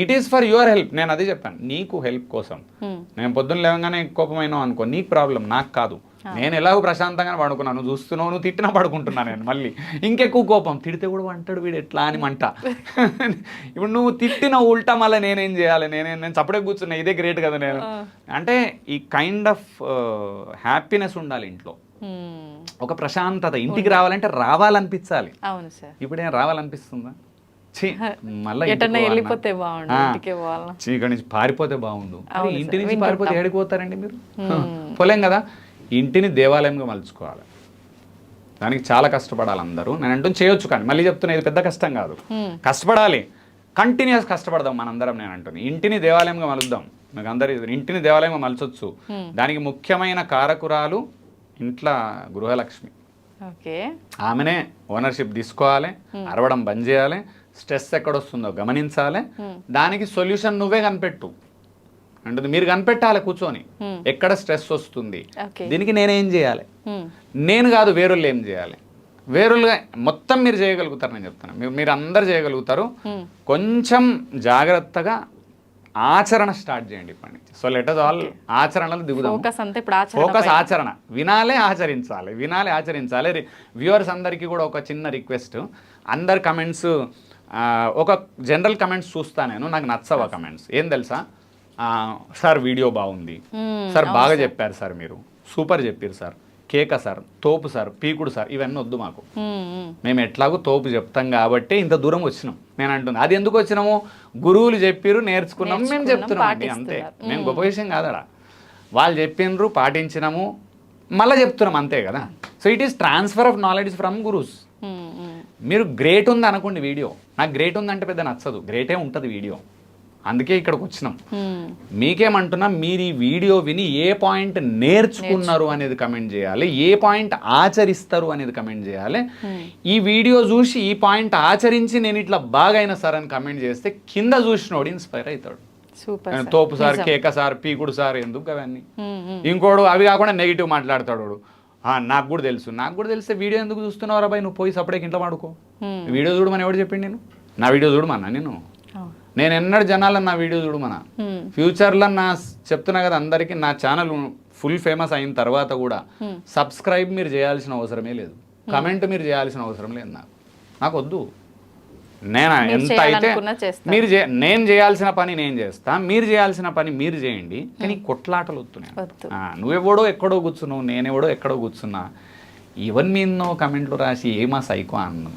It is for your help. నేను అదే చెప్పాను, నీకు హెల్ప్ కోసం. నేను పొద్దున్న లేవగానే కోపమైనావు అనుకో, నీకు ప్రాబ్లం, నాకు కాదు. నేను ఎలాగో ప్రశాంతంగా పడుకున్నాను, నువ్వు చూస్తున్నావు, నువ్వు తిట్టినా పడుకుంటున్నా నేను. మళ్ళీ ఇంకెక్కువ కోపం, తిడితే కూడా అంటాడు వీడు ఎట్లా అని మంట. ఇప్పుడు నువ్వు తిట్టిన ఉల్టా మళ్ళీ నేనేం చేయాలి, నేను చప్పుడే కూర్చున్నా, ఇదే గ్రేట్ కదా. నేను అంటే ఈ కైండ్ ఆఫ్ హ్యాపీనెస్ ఉండాలి ఇంట్లో, ఒక ప్రశాంతత. ఇంటికి రావాలంటే రావాలనిపించాలి. ఇప్పుడు ఏం రావాలనిపిస్తుందా? మళ్ళీ ఇక్కడి నుంచి పారిపోతే బాగుండు. ఇంటి నుంచి పారిపోతే ఏడిపోతారండి మీరు? పోలేం కదా. ఇంటిని దేవాలయంగా మలుచుకోవాలి, దానికి చాలా కష్టపడాలి అందరూ. నేను అంటూ చేయొచ్చు, కానీ మళ్ళీ చెప్తున్నా ఇది పెద్ద కష్టం కాదు, కష్టపడాలి, కంటిన్యూస్ కష్టపడదాం మనందరం. నేను అంటున్నాను ఇంటిని దేవాలయంగా మలుద్దాం. మీకు అందరు ఇంటిని దేవాలయంగా మలచొచ్చు. దానికి ముఖ్యమైన కారకురాలు ఇంట్లో గృహలక్ష్మి. ఆమెనే ఓనర్షిప్ తీసుకోవాలి, అరవడం బంద్ చేయాలి, స్ట్రెస్ ఎక్కడొస్తుందో గమనించాలి, దానికి సొల్యూషన్ నువ్వే కనిపెట్టు అంటే మీరు కనిపెట్టాలి కూర్చొని, ఎక్కడ స్ట్రెస్ వస్తుంది, దీనికి నేనేం చేయాలి, నేను కాదు వేరేళ్ళు ఏం చేయాలి. వేరులుగా మొత్తం మీరు చేయగలుగుతారు, నేను చెప్తాను, మీరు అందరు చేయగలుగుతారు. కొంచెం జాగ్రత్తగా ఆచరణ స్టార్ట్ చేయండి ఇప్పటి నుంచి. సో లెట్ అస్ ఆల్ ఆచరణలు దిగుదాం. ఫోకస్ అంతా ఇప్పుడు ఫోకస్ ఆచరణ, వినాలే ఆచరించాలి, వినాలే ఆచరించాలి. వ్యూవర్స్ అందరికీ కూడా ఒక చిన్న రిక్వెస్ట్, అందరు కమెంట్స్ ఒక జనరల్ కమెంట్స్ చూస్తా నేను, నాకు నచ్చవ కమెంట్స్. ఏం తెలుసా, సార్ వీడియో బాగుంది సార్, బాగా చెప్పారు సార్, మీరు సూపర్ చెప్పారు సార్, కేక సార్, తోపు సార్, పీకుడు సార్, ఇవన్నీ వద్దు మాకు. మేము ఎట్లాగో తోపు చెప్తాం కాబట్టి ఇంత దూరం వచ్చినాం. నేను అంటున్నా అది ఎందుకు వచ్చినాము, గురువులు చెప్పిర్రు నేర్చుకున్నాము, మేము చెప్తున్నాం అండి, అంతే. మేము గొప్ప విషయం కాదడా, వాళ్ళు చెప్పిండ్రు పాటించినాము మళ్ళీ చెప్తున్నాం, అంతే కదా. So it is transfer of knowledge from gurus. మీరు గ్రేట్ ఉంది అనుకోండి వీడియో, నాకు గ్రేట్ ఉందంటే పెద్ద నచ్చదు, గ్రేటే ఉంటుంది వీడియో, అందుకే ఇక్కడికి వచ్చినాం. మీకేమంటున్నా, మీరు ఈ వీడియో విని ఏ పాయింట్ నేర్చుకున్నారు అనేది కమెంట్ చేయాలి, ఏ పాయింట్ ఆచరిస్తారు అనేది కమెంట్ చేయాలి. ఈ వీడియో చూసి ఈ పాయింట్ ఆచరించి నేను ఇట్లా బాగైనా సార్ అని కమెంట్ చేస్తే కింద చూసినోడు ఇన్స్పైర్ అవుతాడు. తోపు సార్, కేక సార్, పీకుడు సార్, ఎందుకు అవన్నీ. ఇంకోడు అవి కాకుండా నెగిటివ్ మాట్లాడతాడు, నాకు కూడా తెలుసు, నాకు కూడా తెలిస్తే వీడియో ఎందుకు చూస్తున్నావు రా బాయ్, నువ్వు పోయి సపరేట్ ఇంట్లో వాడుకో. వీడియో చూడమని ఎవడు చెప్పింది, నా వీడియో చూడమన్నా నేను ఎన్నడు జనాలను నా వీడియో చూడమన్నా. ఫ్యూచర్లో నా చెప్తున్నా కదా అందరికీ, నా ఛానల్ ఫుల్ ఫేమస్ అయిన తర్వాత కూడా సబ్స్క్రైబ్ మీరు చేయాల్సిన అవసరమే లేదు, కమెంట్ మీరు చేయాల్సిన అవసరం లేదు, నాకు వద్దు. నేను ఎంత అయితే మీరు నేను చేయాల్సిన పని నేను చేస్తా, మీరు చేయాల్సిన పని మీరు చేయండి, కానీ కొట్లాటలు వస్తున్నాయి. నువ్వెవడో ఎక్కడో కూర్చున్నావు, నేనెవడో ఎక్కడో కూర్చున్నా, ఎవరి మీదనో కమెంట్లు రాసి ఏమా సైకో అన్నా,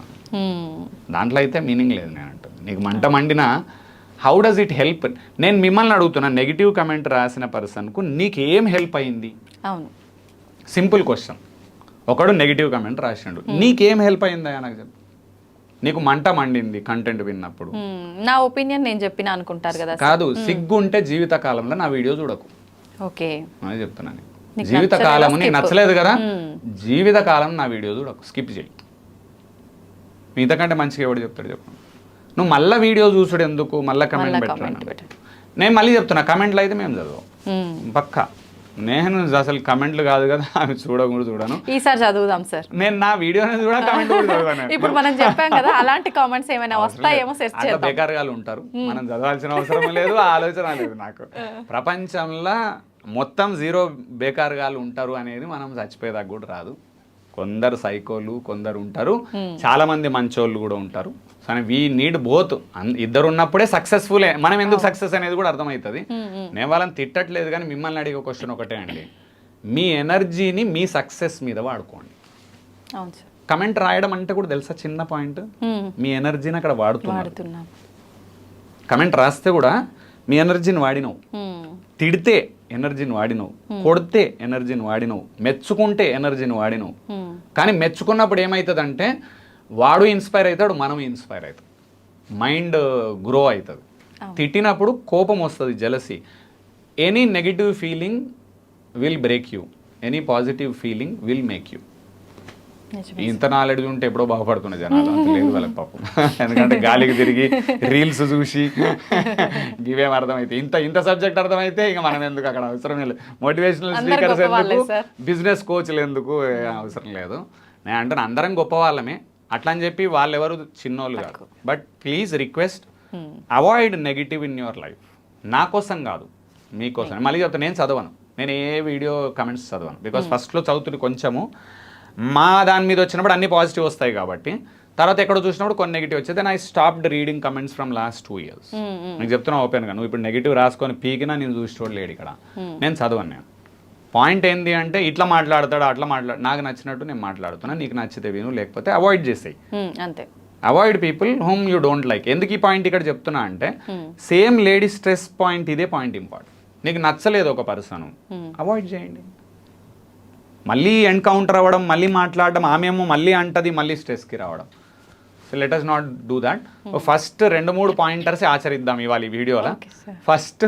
దాంట్లో అయితే మీనింగ్ లేదు. నేను అంటాను నీకు మంట మండినా హౌ డస్ ఇట్ హెల్ప్. నేను మిమ్మల్ని అడుగుతున్నా, నెగిటివ్ కమెంట్ రాసిన పర్సన్కు నీకు ఏం హెల్ప్ అయింది? అవును, సింపుల్ క్వశ్చన్. ఒకడు నెగిటివ్ కమెంట్ రాసిండు, నీకేం హెల్ప్ అయిందా నాకు చెప్పు. నీకు మంట మండింది కంటెంట్ విన్నప్పుడు, నా ఒపీనియన్ నేను చెప్పిన అనుకుంటారు కదా. కాదు, సిగ్గు ఉంటే జీవిత కాలంలో నా వీడియో చూడకు. ఓకే అని చెప్తున్నాను. జీవిత కాలం నీకు నచ్చలేదు కదా, జీవిత కాలం నా వీడియో చూడకు, స్కిప్ చేయి. ఇంతకంటే మంచిగా ఎవడు చెప్తాడు చెప్పు. నువ్వు మళ్ళీ వీడియో చూసుడు ఎందుకు, మళ్ళీ కమెంట్ పెట్టాను. నేను మళ్ళీ చెప్తున్నా, కమెంట్లు అయితే మేము చదవం పక్కా. నేను అసలు కమెంట్లు కాదు కదా, అవి చూడను. ఈసారి చదువుదాం సార్. నేను నా వీడియోని కూడా కమెంట్ కూడా చదవను. ఇప్పుడు మనం చెప్పాం కదా, అలాంటి కామెంట్స్ ఏమైనా వస్తాయేమో సెర్చ్ చేద్దాం. బేకారుగా ఉంటారు, మనం చదవాల్సిన అవసరం లేదు, ఆలోచన లేదు. నాకు ప్రపంచంలో మొత్తం 0 బేకారుగాలు ఉంటారు అనేది మనం చచ్చిపోయేదాకా కూడా రాదు. కొందరు సైకోలు కొందరు ఉంటారు, చాలా మంది మంచోళ్ళు కూడా ఉంటారు. So we need both. ఇద్దరు ఉన్నప్పుడే సక్సెస్ఫుల్. మనం ఎందుకు సక్సెస్ అనేది కూడా అర్థమవుతుంది. నేను వాళ్ళని తిట్టట్లేదు, కానీ మిమ్మల్ని అడిగే క్వశ్చన్ ఒకటే అండి, మీ ఎనర్జీని మీ సక్సెస్ మీద వాడుకోండి. కమెంట్ రాయడం అంటే కూడా తెలుసా చిన్న పాయింట్, మీ ఎనర్జీని అక్కడ వాడుతున్నాం. కమెంట్ రాస్తే కూడా మీ ఎనర్జీని వాడినవు, తిడితే ఎనర్జీని వాడినవు, కొడితే ఎనర్జీని వాడినవు, మెచ్చుకుంటే ఎనర్జీని వాడినవు. కానీ మెచ్చుకున్నప్పుడు ఏమవుతుందంటే వాడు ఇన్స్పైర్ అవుతాడు, మనం ఇన్స్పైర్ అవుతాం, మైండ్ గ్రో అవుతుంది. తిట్టినప్పుడు కోపం వస్తుంది, jealousy. Any negative feeling will break you, any positive feeling will make you. ఇంత నాలెడ్జ్ ఉంటే ఎప్పుడో బాగుపడుతున్న జనాలు, అంత లేదు వాళ్ళకి పాపం. ఎందుకంటే గాలికి తిరిగి రీల్స్ చూసి ఇవేం అర్థమైతే, ఇంత సబ్జెక్ట్ అర్థమైతే ఇక మనం ఎందుకు అక్కడ అవసరం లేదు. మోటివేషనల్ స్పీకర్స్ ఎందుకు, బిజినెస్ కోచ్లు ఎందుకు, అవసరం లేదు. నేను అంటాను అందరం గొప్ప వాళ్ళమే, అట్లా అని చెప్పి వాళ్ళు ఎవరు చిన్నోళ్ళు కాదు. But please request, avoid negative in your life. నా కోసం కాదు, మీకోసం. మళ్ళీ చెప్తాను, నేను చదవను, నేను ఏ వీడియో కమెంట్స్ చదవను. బికాస్ ఫస్ట్లో చదువుతుంది కొంచెము, మా దాని మీద వచ్చినప్పుడు అన్ని పాజిటివ్ వస్తాయి కాబట్టి, తర్వాత ఎక్కడో చూసినప్పుడు కొన్ని నెగిటివ్ వచ్చేది. Then I stopped reading comments from last 2 years. నేను చెప్తున్నా ఓపెన్గా, నువ్వు ఇప్పుడు నెగిటివ్ రాసుకొని పీకినా నేను చూసి లేడు ఇక్కడ, నేను చదవను. నేను పాయింట్ ఏంటి అంటే, ఇట్లా మాట్లాడతాడు అట్లా నాకు నచ్చినట్టు నేను మాట్లాడుతున్నా, నీకు నచ్చితే విను, లేకపోతే అవాయిడ్ చేసేయి. అంతే, avoid people whom you don't like. ఎందుకు ఈ పాయింట్ ఇక్కడ చెప్తున్నా అంటే, సేమ్ లేడీ స్ట్రెస్ పాయింట్, ఇదే పాయింట్ ఇంపార్టెంట్. నీకు నచ్చలేదు ఒక పర్సన్, అవాయిడ్ చేయండి. మళ్ళీ ఎన్కౌంటర్ అవ్వడం, మళ్ళీ మాట్లాడడం, ఆమెమో మళ్ళీ అంటది, మళ్ళీ స్ట్రెస్కి రావడం. So let us not do that. First 2-3 pointers ఆచరిద్దాం ఇవాళ ఈ వీడియోలో. ఫస్ట్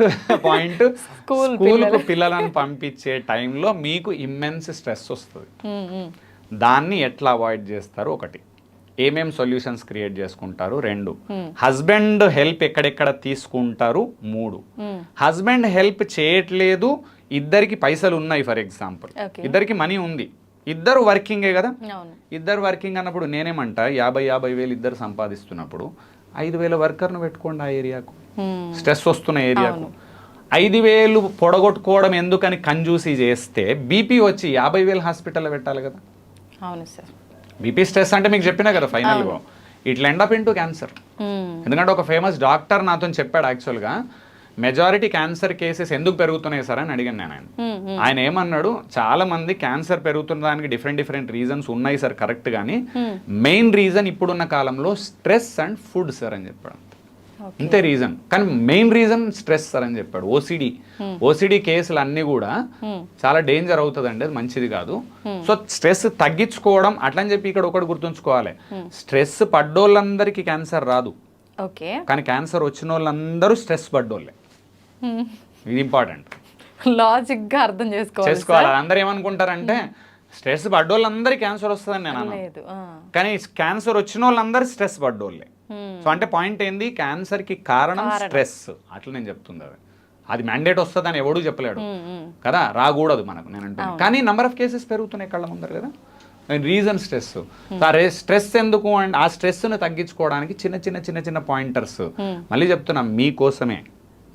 పాయింట్, స్కూల్కు పిల్లలను పంపించే టైంలో మీకు ఇమ్మెన్స్ స్ట్రెస్ వస్తుంది, దాన్ని ఎట్లా అవాయిడ్ చేస్తారు? 1, ఏమేం సొల్యూషన్స్ క్రియేట్ చేసుకుంటారు? 2, హస్బెండ్ హెల్ప్ ఎక్కడెక్కడ తీసుకుంటారు? 3, హస్బెండ్ హెల్ప్ చేయట్లేదు, ఇద్దరికి పైసలు ఉన్నాయి, ఫర్ ఎగ్జాంపుల్ ఇద్దరికి మనీ ఉంది, ఇద్దరు వర్కింగే కదా. ఇద్దరు వర్కింగ్ అన్నప్పుడు నేనేమంటా, 50,000 ఇద్దరు సంపాదిస్తున్నప్పుడు 5,000 వర్కర్ను పెట్టుకోండి ఆ ఏరియాకు. స్ట్రెస్ వస్తున్న ఏరియాకు. 5,000 పొడగొట్టుకోవడం ఎందుకని కంజూసీ చేస్తే బీపీ వచ్చి 50,000 హాస్పిటల్లో పెట్టాలి కదా. అవును సార్. బీపీ స్ట్రెస్ అంటే మీకు చెప్పినా కదా ఫైనల్గా ఇట్లా ఎండ్ అప్ ఇంటూ క్యాన్సర్. ఎందుకంటే ఒక ఫేమస్ డాక్టర్ నాతో చెప్పాడు యాక్చువల్గా, మెజారిటీ క్యాన్సర్ కేసెస్ ఎందుకు పెరుగుతున్నాయి సార్ అని అడిగాను నేను ఆయన ఏమన్నాడు, చాలా మంది క్యాన్సర్ పెరుగుతున్నదానికి డిఫరెంట్ రీజన్స్ ఉన్నాయి సార్ కరెక్ట్, కానీ మెయిన్ రీజన్ ఇప్పుడున్న కాలంలో స్ట్రెస్ అండ్ ఫుడ్ సార్ అని చెప్పాడు. ఇంతే రీజన్, కానీ మెయిన్ రీజన్ స్ట్రెస్ సార్ అని చెప్పాడు. ఓసిడి కేసులు అన్నీ కూడా చాలా డేంజర్ అవుతుందండి, అది మంచిది కాదు. సో స్ట్రెస్ తగ్గించుకోవడం అట్లని చెప్పి ఇక్కడ ఒకటి గుర్తుంచుకోవాలి, స్ట్రెస్ పడ్డోళ్ళందరికీ క్యాన్సర్ రాదు, కానీ క్యాన్సర్ వచ్చిన వాళ్ళందరూ స్ట్రెస్ పడ్డోళ్ళే. ఇది ఇంపార్టెంట్, లాజిక్ గా అర్థం చేసుకోవాలి. అందరు ఏమనుకుంటారంటే స్ట్రెస్ పడ్డోళ్ళందరికీ క్యాన్సర్ వస్తుందని నేను అన్నాను, కానీ క్యాన్సర్ వచ్చిన వాళ్ళందరూ స్ట్రెస్ పడ్డోళ్ళే. సో అంటే పాయింట్ ఏంది, క్యాన్సర్ కి కారణం స్ట్రెస్, అట్లా నేను చెప్తుంది. అది మ్యాండేట్ వస్తుందని ఎవడూ చెప్పలేడు కదా, రాకూడదు మనకు నేను అంటున్నాను. కానీ నెంబర్ ఆఫ్ కేసెస్ పెరుగుతున్నాయి కళ్ళ ముందర కదా, రీజన్ స్ట్రెస్. స్ట్రెస్ ఎందుకు అండ్ ఆ స్ట్రెస్ను తగ్గించుకోవడానికి చిన్న పాయింటర్స్ మళ్ళీ చెప్తున్నా, మీకోసమే.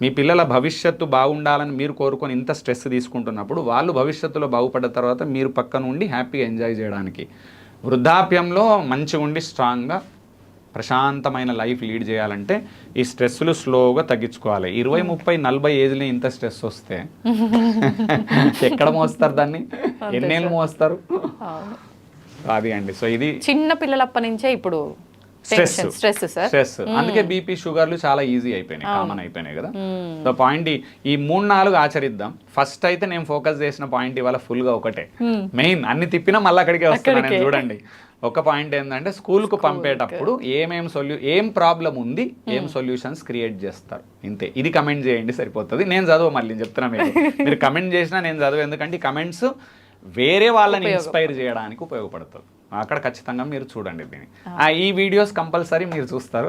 మీ పిల్లల భవిష్యత్తు బాగుండాలని మీరు కోరుకొని ఇంత స్ట్రెస్ తీసుకుంటున్నప్పుడు వాళ్ళు భవిష్యత్తులో బాగుపడ్డ తర్వాత మీరు పక్కన ఉండి హ్యాపీగా ఎంజాయ్ చేయడానికి, వృద్ధాప్యంలో మంచిగా ఉండి స్ట్రాంగ్గా ప్రశాంతమైన లైఫ్ లీడ్ చేయాలంటే ఈ స్ట్రెస్లు స్లోగా తగ్గించుకోవాలి. 20, 30, 40 ఏజ్లో ఇంత స్ట్రెస్ వస్తే ఎక్కడ మోస్తారు దాన్ని, ఎన్నేళ్ళు మోస్తారు? అది అండి. సో ఇది చిన్న పిల్లలప్పటి నుంచే ఇప్పుడు స్ట్రెస్. అందుకే బీపీ షుగర్లు చాలా ఈజీ అయిపోయినాయి, కామన్ అయిపోయినాయి కదా. సో పాయింట్ ఈ 3-4 ఆచరిద్దాం. ఫస్ట్ అయితే నేను ఫోకస్ చేసిన పాయింట్ ఇవాళ ఫుల్ గా ఒకటే, మెయిన్ అన్ని తిప్పినా మళ్ళీ అక్కడికే వస్తున్నాను. చూడండి, ఒక పాయింట్ ఏంటంటే స్కూల్కు పంపేటప్పుడు ఏం ప్రాబ్లం ఉంది, ఏం సొల్యూషన్స్ క్రియేట్ చేస్తారు, ఇంతే. ఇది కమెంట్ చేయండి సరిపోతుంది. నేను చదువు, మళ్ళీ చెప్తున్నా మీరు కమెంట్ చేసినా నేను చదువు, ఎందుకంటే ఈ కమెంట్స్ వేరే వాళ్ళని ఇన్స్పైర్ చేయడానికి ఉపయోగపడుతుంది. అక్కడ ఖచ్చితంగా మీరు చూడండి దీన్ని. ఈ వీడియోస్ కంపల్సరీ మీరు చూస్తారు,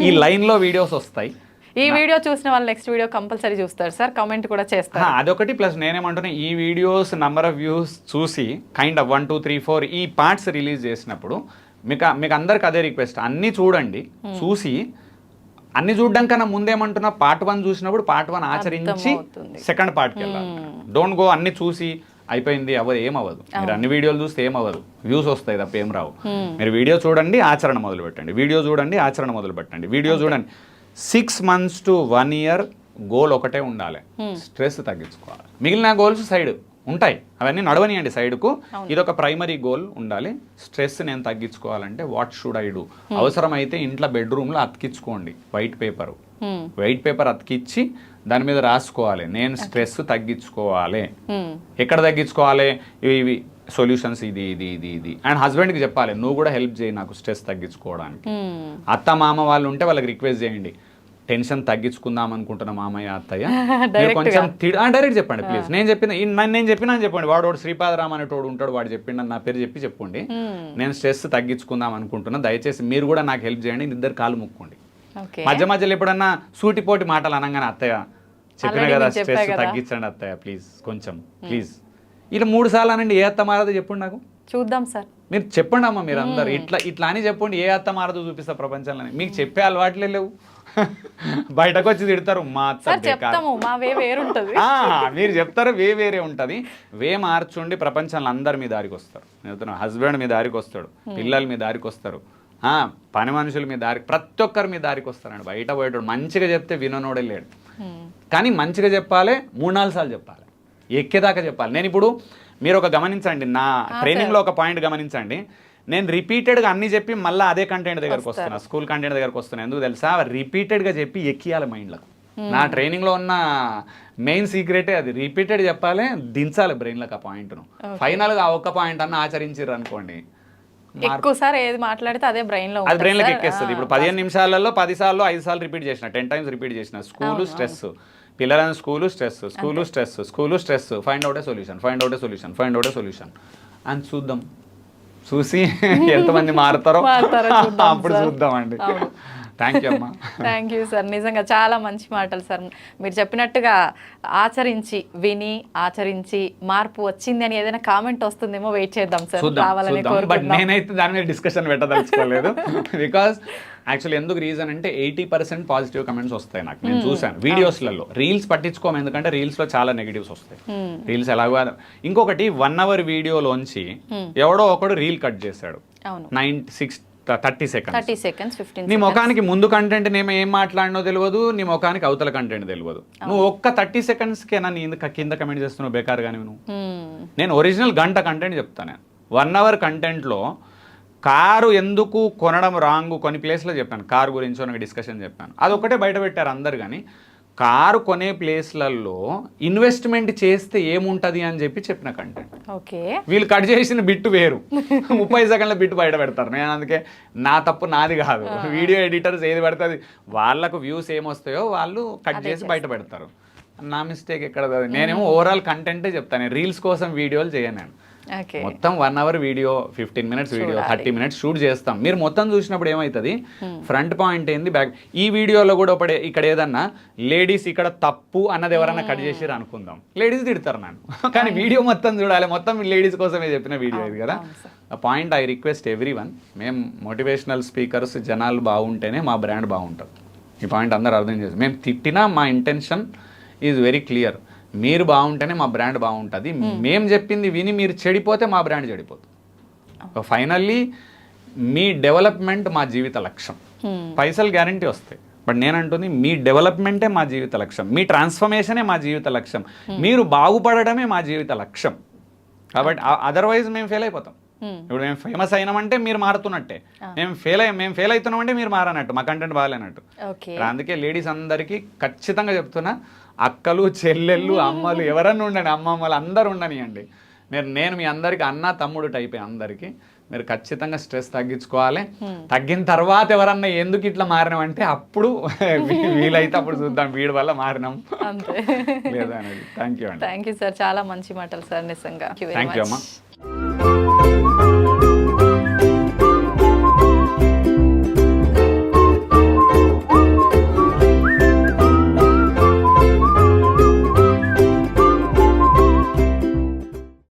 ఈ లైన్లో వీడియోస్ వస్తాయి. ఈ వీడియో చూసిన వాళ్ళు నెక్స్ట్ వీడియో కంపల్సరీ చూస్తారు సార్, కామెంట్ కూడా చేస్తారు. అదొకటి. ప్లస్ నేనేమంటున్నా, ఈ వీడియోస్ నంబర్ ఆఫ్ వ్యూస్ చూసి కైండ్ ఆఫ్ 1, 2, 3, 4 ఈ పార్ట్స్ రిలీజ్ చేసినప్పుడు మీకు అందరికి అదే రిక్వెస్ట్, అన్నీ చూడండి. చూసి అన్ని చూడడం కన్నా ముందేమంటున్నా, పార్ట్ 1 చూసినప్పుడు పార్ట్ 1 ఆచరించి సెకండ్ పార్ట్కి వెళ్ళాలి. డోంట్ గో అన్ని చూసి అయిపోయింది ఏమవ్వదు. మీరు అన్ని వీడియోలు చూస్తే ఏమవ్వదు, వ్యూస్ వస్తాయి తప్ప ఏం రావు. మీరు వీడియో చూడండి, ఆచరణ మొదలు పెట్టండి, వీడియో చూడండి, ఆచరణ మొదలు పెట్టండి, వీడియో చూడండి. 6 months to 1 year గోల్ ఒకటే ఉండాలి, స్ట్రెస్ తగ్గించుకోవాలి. మిగిలిన గోల్స్ సైడ్ ఉంటాయి, అవన్నీ నడవనియండి సైడ్కు. ఇది ఒక ప్రైమరీ గోల్ ఉండాలి. స్ట్రెస్ నేను తగ్గించుకోవాలంటే వాట్ షుడ్ ఐ డూ? అవసరమైతే ఇంట్లో బెడ్రూమ్లో అతికించుకోండి వైట్ పేపర్ అతికిచ్చి దాని మీద రాసుకోవాలి, నేను స్ట్రెస్ తగ్గించుకోవాలి. ఎక్కడ తగ్గించుకోవాలి? ఇవి సొల్యూషన్స్, ఇది అండ్ హస్బెండ్కి చెప్పాలి, నువ్వు కూడా హెల్ప్ చేయి నాకు స్ట్రెస్ తగ్గించుకోవడానికి. అత్త మామ వాళ్ళు ఉంటే వాళ్ళకి రిక్వెస్ట్ చేయండి, టెన్షన్ తగ్గించుకుందాం అనుకుంటున్న మామయ్య అత్తయ్య మీరు కొంచెం డైరెక్ట్ చెప్పండి ప్లీజ్. నేను చెప్పినా చెప్పండి, వాడు శ్రీపాదరామ్ అనేటోడు ఉంటాడు, వాడు చెప్పిండు నా పేరు చెప్పండి, నేను స్ట్రెస్ తగ్గించుకుందాం అనుకుంటున్నా, దయచేసి మీరు కూడా నాకు హెల్ప్ చేయండి. ఇద్దరు కాలు ముక్కోండి. మధ్యలో ఎప్పుడన్నా సూటిపోటి మాటలు అనగానే, అత్తయ్య చెప్పిన కదా స్ట్రెస్ తగ్గించండి అత్తయ్య ప్లీజ్, కొంచెం ప్లీజ్, ఇలా 3 సార్లు అనండి. ఏ అత్త మారదో చెప్పండి నాకు, చూద్దాం సార్. మీరు చెప్పండి అమ్మ, మీరు అందరు ఇట్లా అని చెప్పండి. ఏ అత్త మారదో చూపిస్తా ప్రపంచంలో. మీకు చెప్పే అలవాట్లే లేవు, బయటకు వచ్చి తిడతారు, మా అత్త మీరు చెప్తారు వేరే ఉంటుంది. మార్చుండి ప్రపంచంలో అందరు మీ దారికి వస్తారు. హస్బెండ్ మీ దారికి వస్తాడు, పిల్లలు మీ దారికి వస్తారు, పని మనుషులు మీ దారికి, ప్రతి ఒక్కరు మీ దారికి వస్తారండి. బయట పోయేటోడు మంచిగా చెప్తే వినోడే లేడు, కానీ మంచిగా చెప్పాలి, 3-4 సార్లు చెప్పాలి, ఎక్కేదాకా చెప్పాలి. నేను ఇప్పుడు మీరు ఒక గమనించండి, నా ట్రైనింగ్లో ఒక పాయింట్ గమనించండి, నేను రిపీటెడ్గా అన్ని చెప్పి మళ్ళీ అదే కంటెంట్ దగ్గరకు వస్తున్నా, స్కూల్ కంటెంట్ దగ్గరకు వస్తున్నా. ఎందుకు తెలుసా? రిపీటెడ్గా చెప్పి ఎక్కియాలి మైండ్లకు. నా ట్రైనింగ్లో ఉన్న మెయిన్ సీక్రెటే అది, రిపీటెడ్ చెప్పాలి, దించాలి బ్రెయిన్లకు ఆ పాయింట్ను. ఫైనల్గా ఆ ఒక్క పాయింట్ అన్న ఆచరించారు అనుకోండి, ఎక్కువసారి ఏది మాట్లాడితే అదే బ్రెయిన్లోకి ఎక్కేస్తుంది. ఇప్పుడు 15 నిమిషాలలో 10 సార్లు 5 సార్లు రిపీట్ చేసిన, 10 times రిపీట్ చేసిన, స్కూలు స్ట్రెస్, పిల్లలని school stress, find out a solution అని చూద్దాం. చూసి ఎంతమంది మారుతారో అప్పుడు చూద్దామండి. థ్యాంక్ యూ అమ్మా. థ్యాంక్ యూ సార్, నిజంగా చాలా మంచి మాటలు సార్. మీరు చెప్పినట్టుగా ఆచరించి మార్పు వచ్చింది అని ఏదైనా కామెంట్ వస్తుందేమో, వెయిట్ చేద్దాం సార్, రావాలని కోరుకుంటున్నాం. నేనైతే దాని మీద డిస్కషన్ పెట్టదలుచుకోలేదు, బికాస్ యాక్చువల్లీ ఎందుకు రీజన్ అంటే 80% పాజిటివ్ కమెంట్స్ వస్తాయి నాకు, నేను చూసాను వీడియోస్లలో. రీల్స్ పట్టించుకోము, ఎందుకంటే రీల్స్ లో చాలా నెగిటివ్స్ వస్తాయి. రీల్స్ ఎలాగో ఇంకొకటి 1 hour వీడియోలోంచి ఎవడో ఒకడు రీల్ కట్ చేశాడు 30 seconds. నీ ముఖానికి ముందు కంటెంట్ నేను ఏం మాట్లాడినో తెలియదు, నీ ముఖానికి అవతల కంటెంట్ తెలియదు. నువ్వు ఒక్క 30 seconds కేనా నీ కింద కమెంట్ చేస్తున్నావు బేకార్ కానీ నువ్వు. నేను ఒరిజినల్ గంట కంటెంట్ చెప్తాను. 1 hour కంటెంట్లో కారు ఎందుకు కొనడం రాంగ్ కొన్ని ప్లేస్లో చెప్పాను, కారు గురించి ఒక డిస్కషన్ చెప్పాను. అదొకటే బయట పెట్టారు అందరు. కానీ కారు కొనే ప్లేస్లలో ఇన్వెస్ట్మెంట్ చేస్తే ఏముంటది అని చెప్పిన కంటెంట్. ఓకే, వీళ్ళు కట్ చేసిన బిట్టు వేరు, 30 సెకండ్ల బిట్టు బయట పెడతారు. నేను అందుకే నా తప్పు నాది కాదు, వీడియో ఎడిటర్స్ ఏది పడుతుంది వాళ్ళకు వ్యూస్ ఏమొస్తాయో వాళ్ళు కట్ చేసి బయట పెడతారు. నా మిస్టేక్ ఎక్కడ? నేనేమో ఓవరాల్ కంటెంటే చెప్తాను, రీల్స్ కోసం వీడియోలు చేయను నేను. మొత్తం 1 hour video, 15 minutes video, 30 minutes shoot చేస్తాం. మీరు మొత్తం చూసినప్పుడు ఏమవుతుంది, ఫ్రంట్ పాయింట్ ఏంది, బ్యాక్. ఈ వీడియోలో కూడా ఇక్కడ ఏదన్నా లేడీస్ ఇక్కడ తప్పు అన్నది ఎవరన్నా కట్ చేసిరు అనుకుందాం, లేడీస్ తిడతారు నన్ను. కానీ వీడియో మొత్తం చూడాలి, మొత్తం లేడీస్ కోసమే చెప్పిన వీడియో ఇది కదా. ఆ పాయింట్ ఐ రిక్వెస్ట్ ఎవ్రీవన్, మేము మోటివేషనల్ స్పీకర్స్ జనాలు బాగుంటేనే మా బ్రాండ్ బాగుంటుంది. ఈ పాయింట్ అందరూ అర్థం చేసి, మేము తిట్టినా మా ఇంటెన్షన్ ఈజ్ వెరీ క్లియర్. మీరు బాగుంటేనే మా బ్రాండ్ బాగుంటుంది. మేము చెప్పింది విని మీరు చెడిపోతే మా బ్రాండ్ చెడిపోతుంది. ఫైనల్లీ మీ డెవలప్మెంట్ మా జీవిత లక్ష్యం. పైసలు గ్యారంటీ వస్తాయి, బట్ నేనంటుంది మీ డెవలప్మెంటే మా జీవిత లక్ష్యం, మీ ట్రాన్స్ఫర్మేషనే మా జీవిత లక్ష్యం, మీరు బాగుపడడమే మా జీవిత లక్ష్యం. కాబట్టి అదర్వైజ్ మేము ఫెయిల్ అయిపోతాం. ఇప్పుడు మేము ఫేమస్ అయినామంటే మీరు మారుతున్నట్టే, మేము ఫెయిల్ అవుతున్నామంటే మీరు మారనట్టు, మా కంటెంట్ బాగాలేనట్టు. అందుకే లేడీస్ అందరికీ ఖచ్చితంగా చెప్తున్నా, అక్కలు చెల్లెళ్ళు అమ్మలు ఎవరన్నా ఉండండి, అమ్మమ్మలు అందరూ ఉండనియండి. నేను మీ అందరికి అన్న తమ్ముడు టైపే అందరికీ. మీరు ఖచ్చితంగా స్ట్రెస్ తగ్గించుకోవాలి. తగ్గిన తర్వాత ఎవరన్నా ఎందుకు ఇట్లా మారినామంటే అప్పుడు వీలైతే అప్పుడు చూద్దాం, వీడి వల్ల మారినాం లేదా అనేది. థ్యాంక్ యూ అండి. థ్యాంక్ యూ సార్, చాలా మంచి మాటలు సార్, నిజంగా. థ్యాంక్ యూ అమ్మా.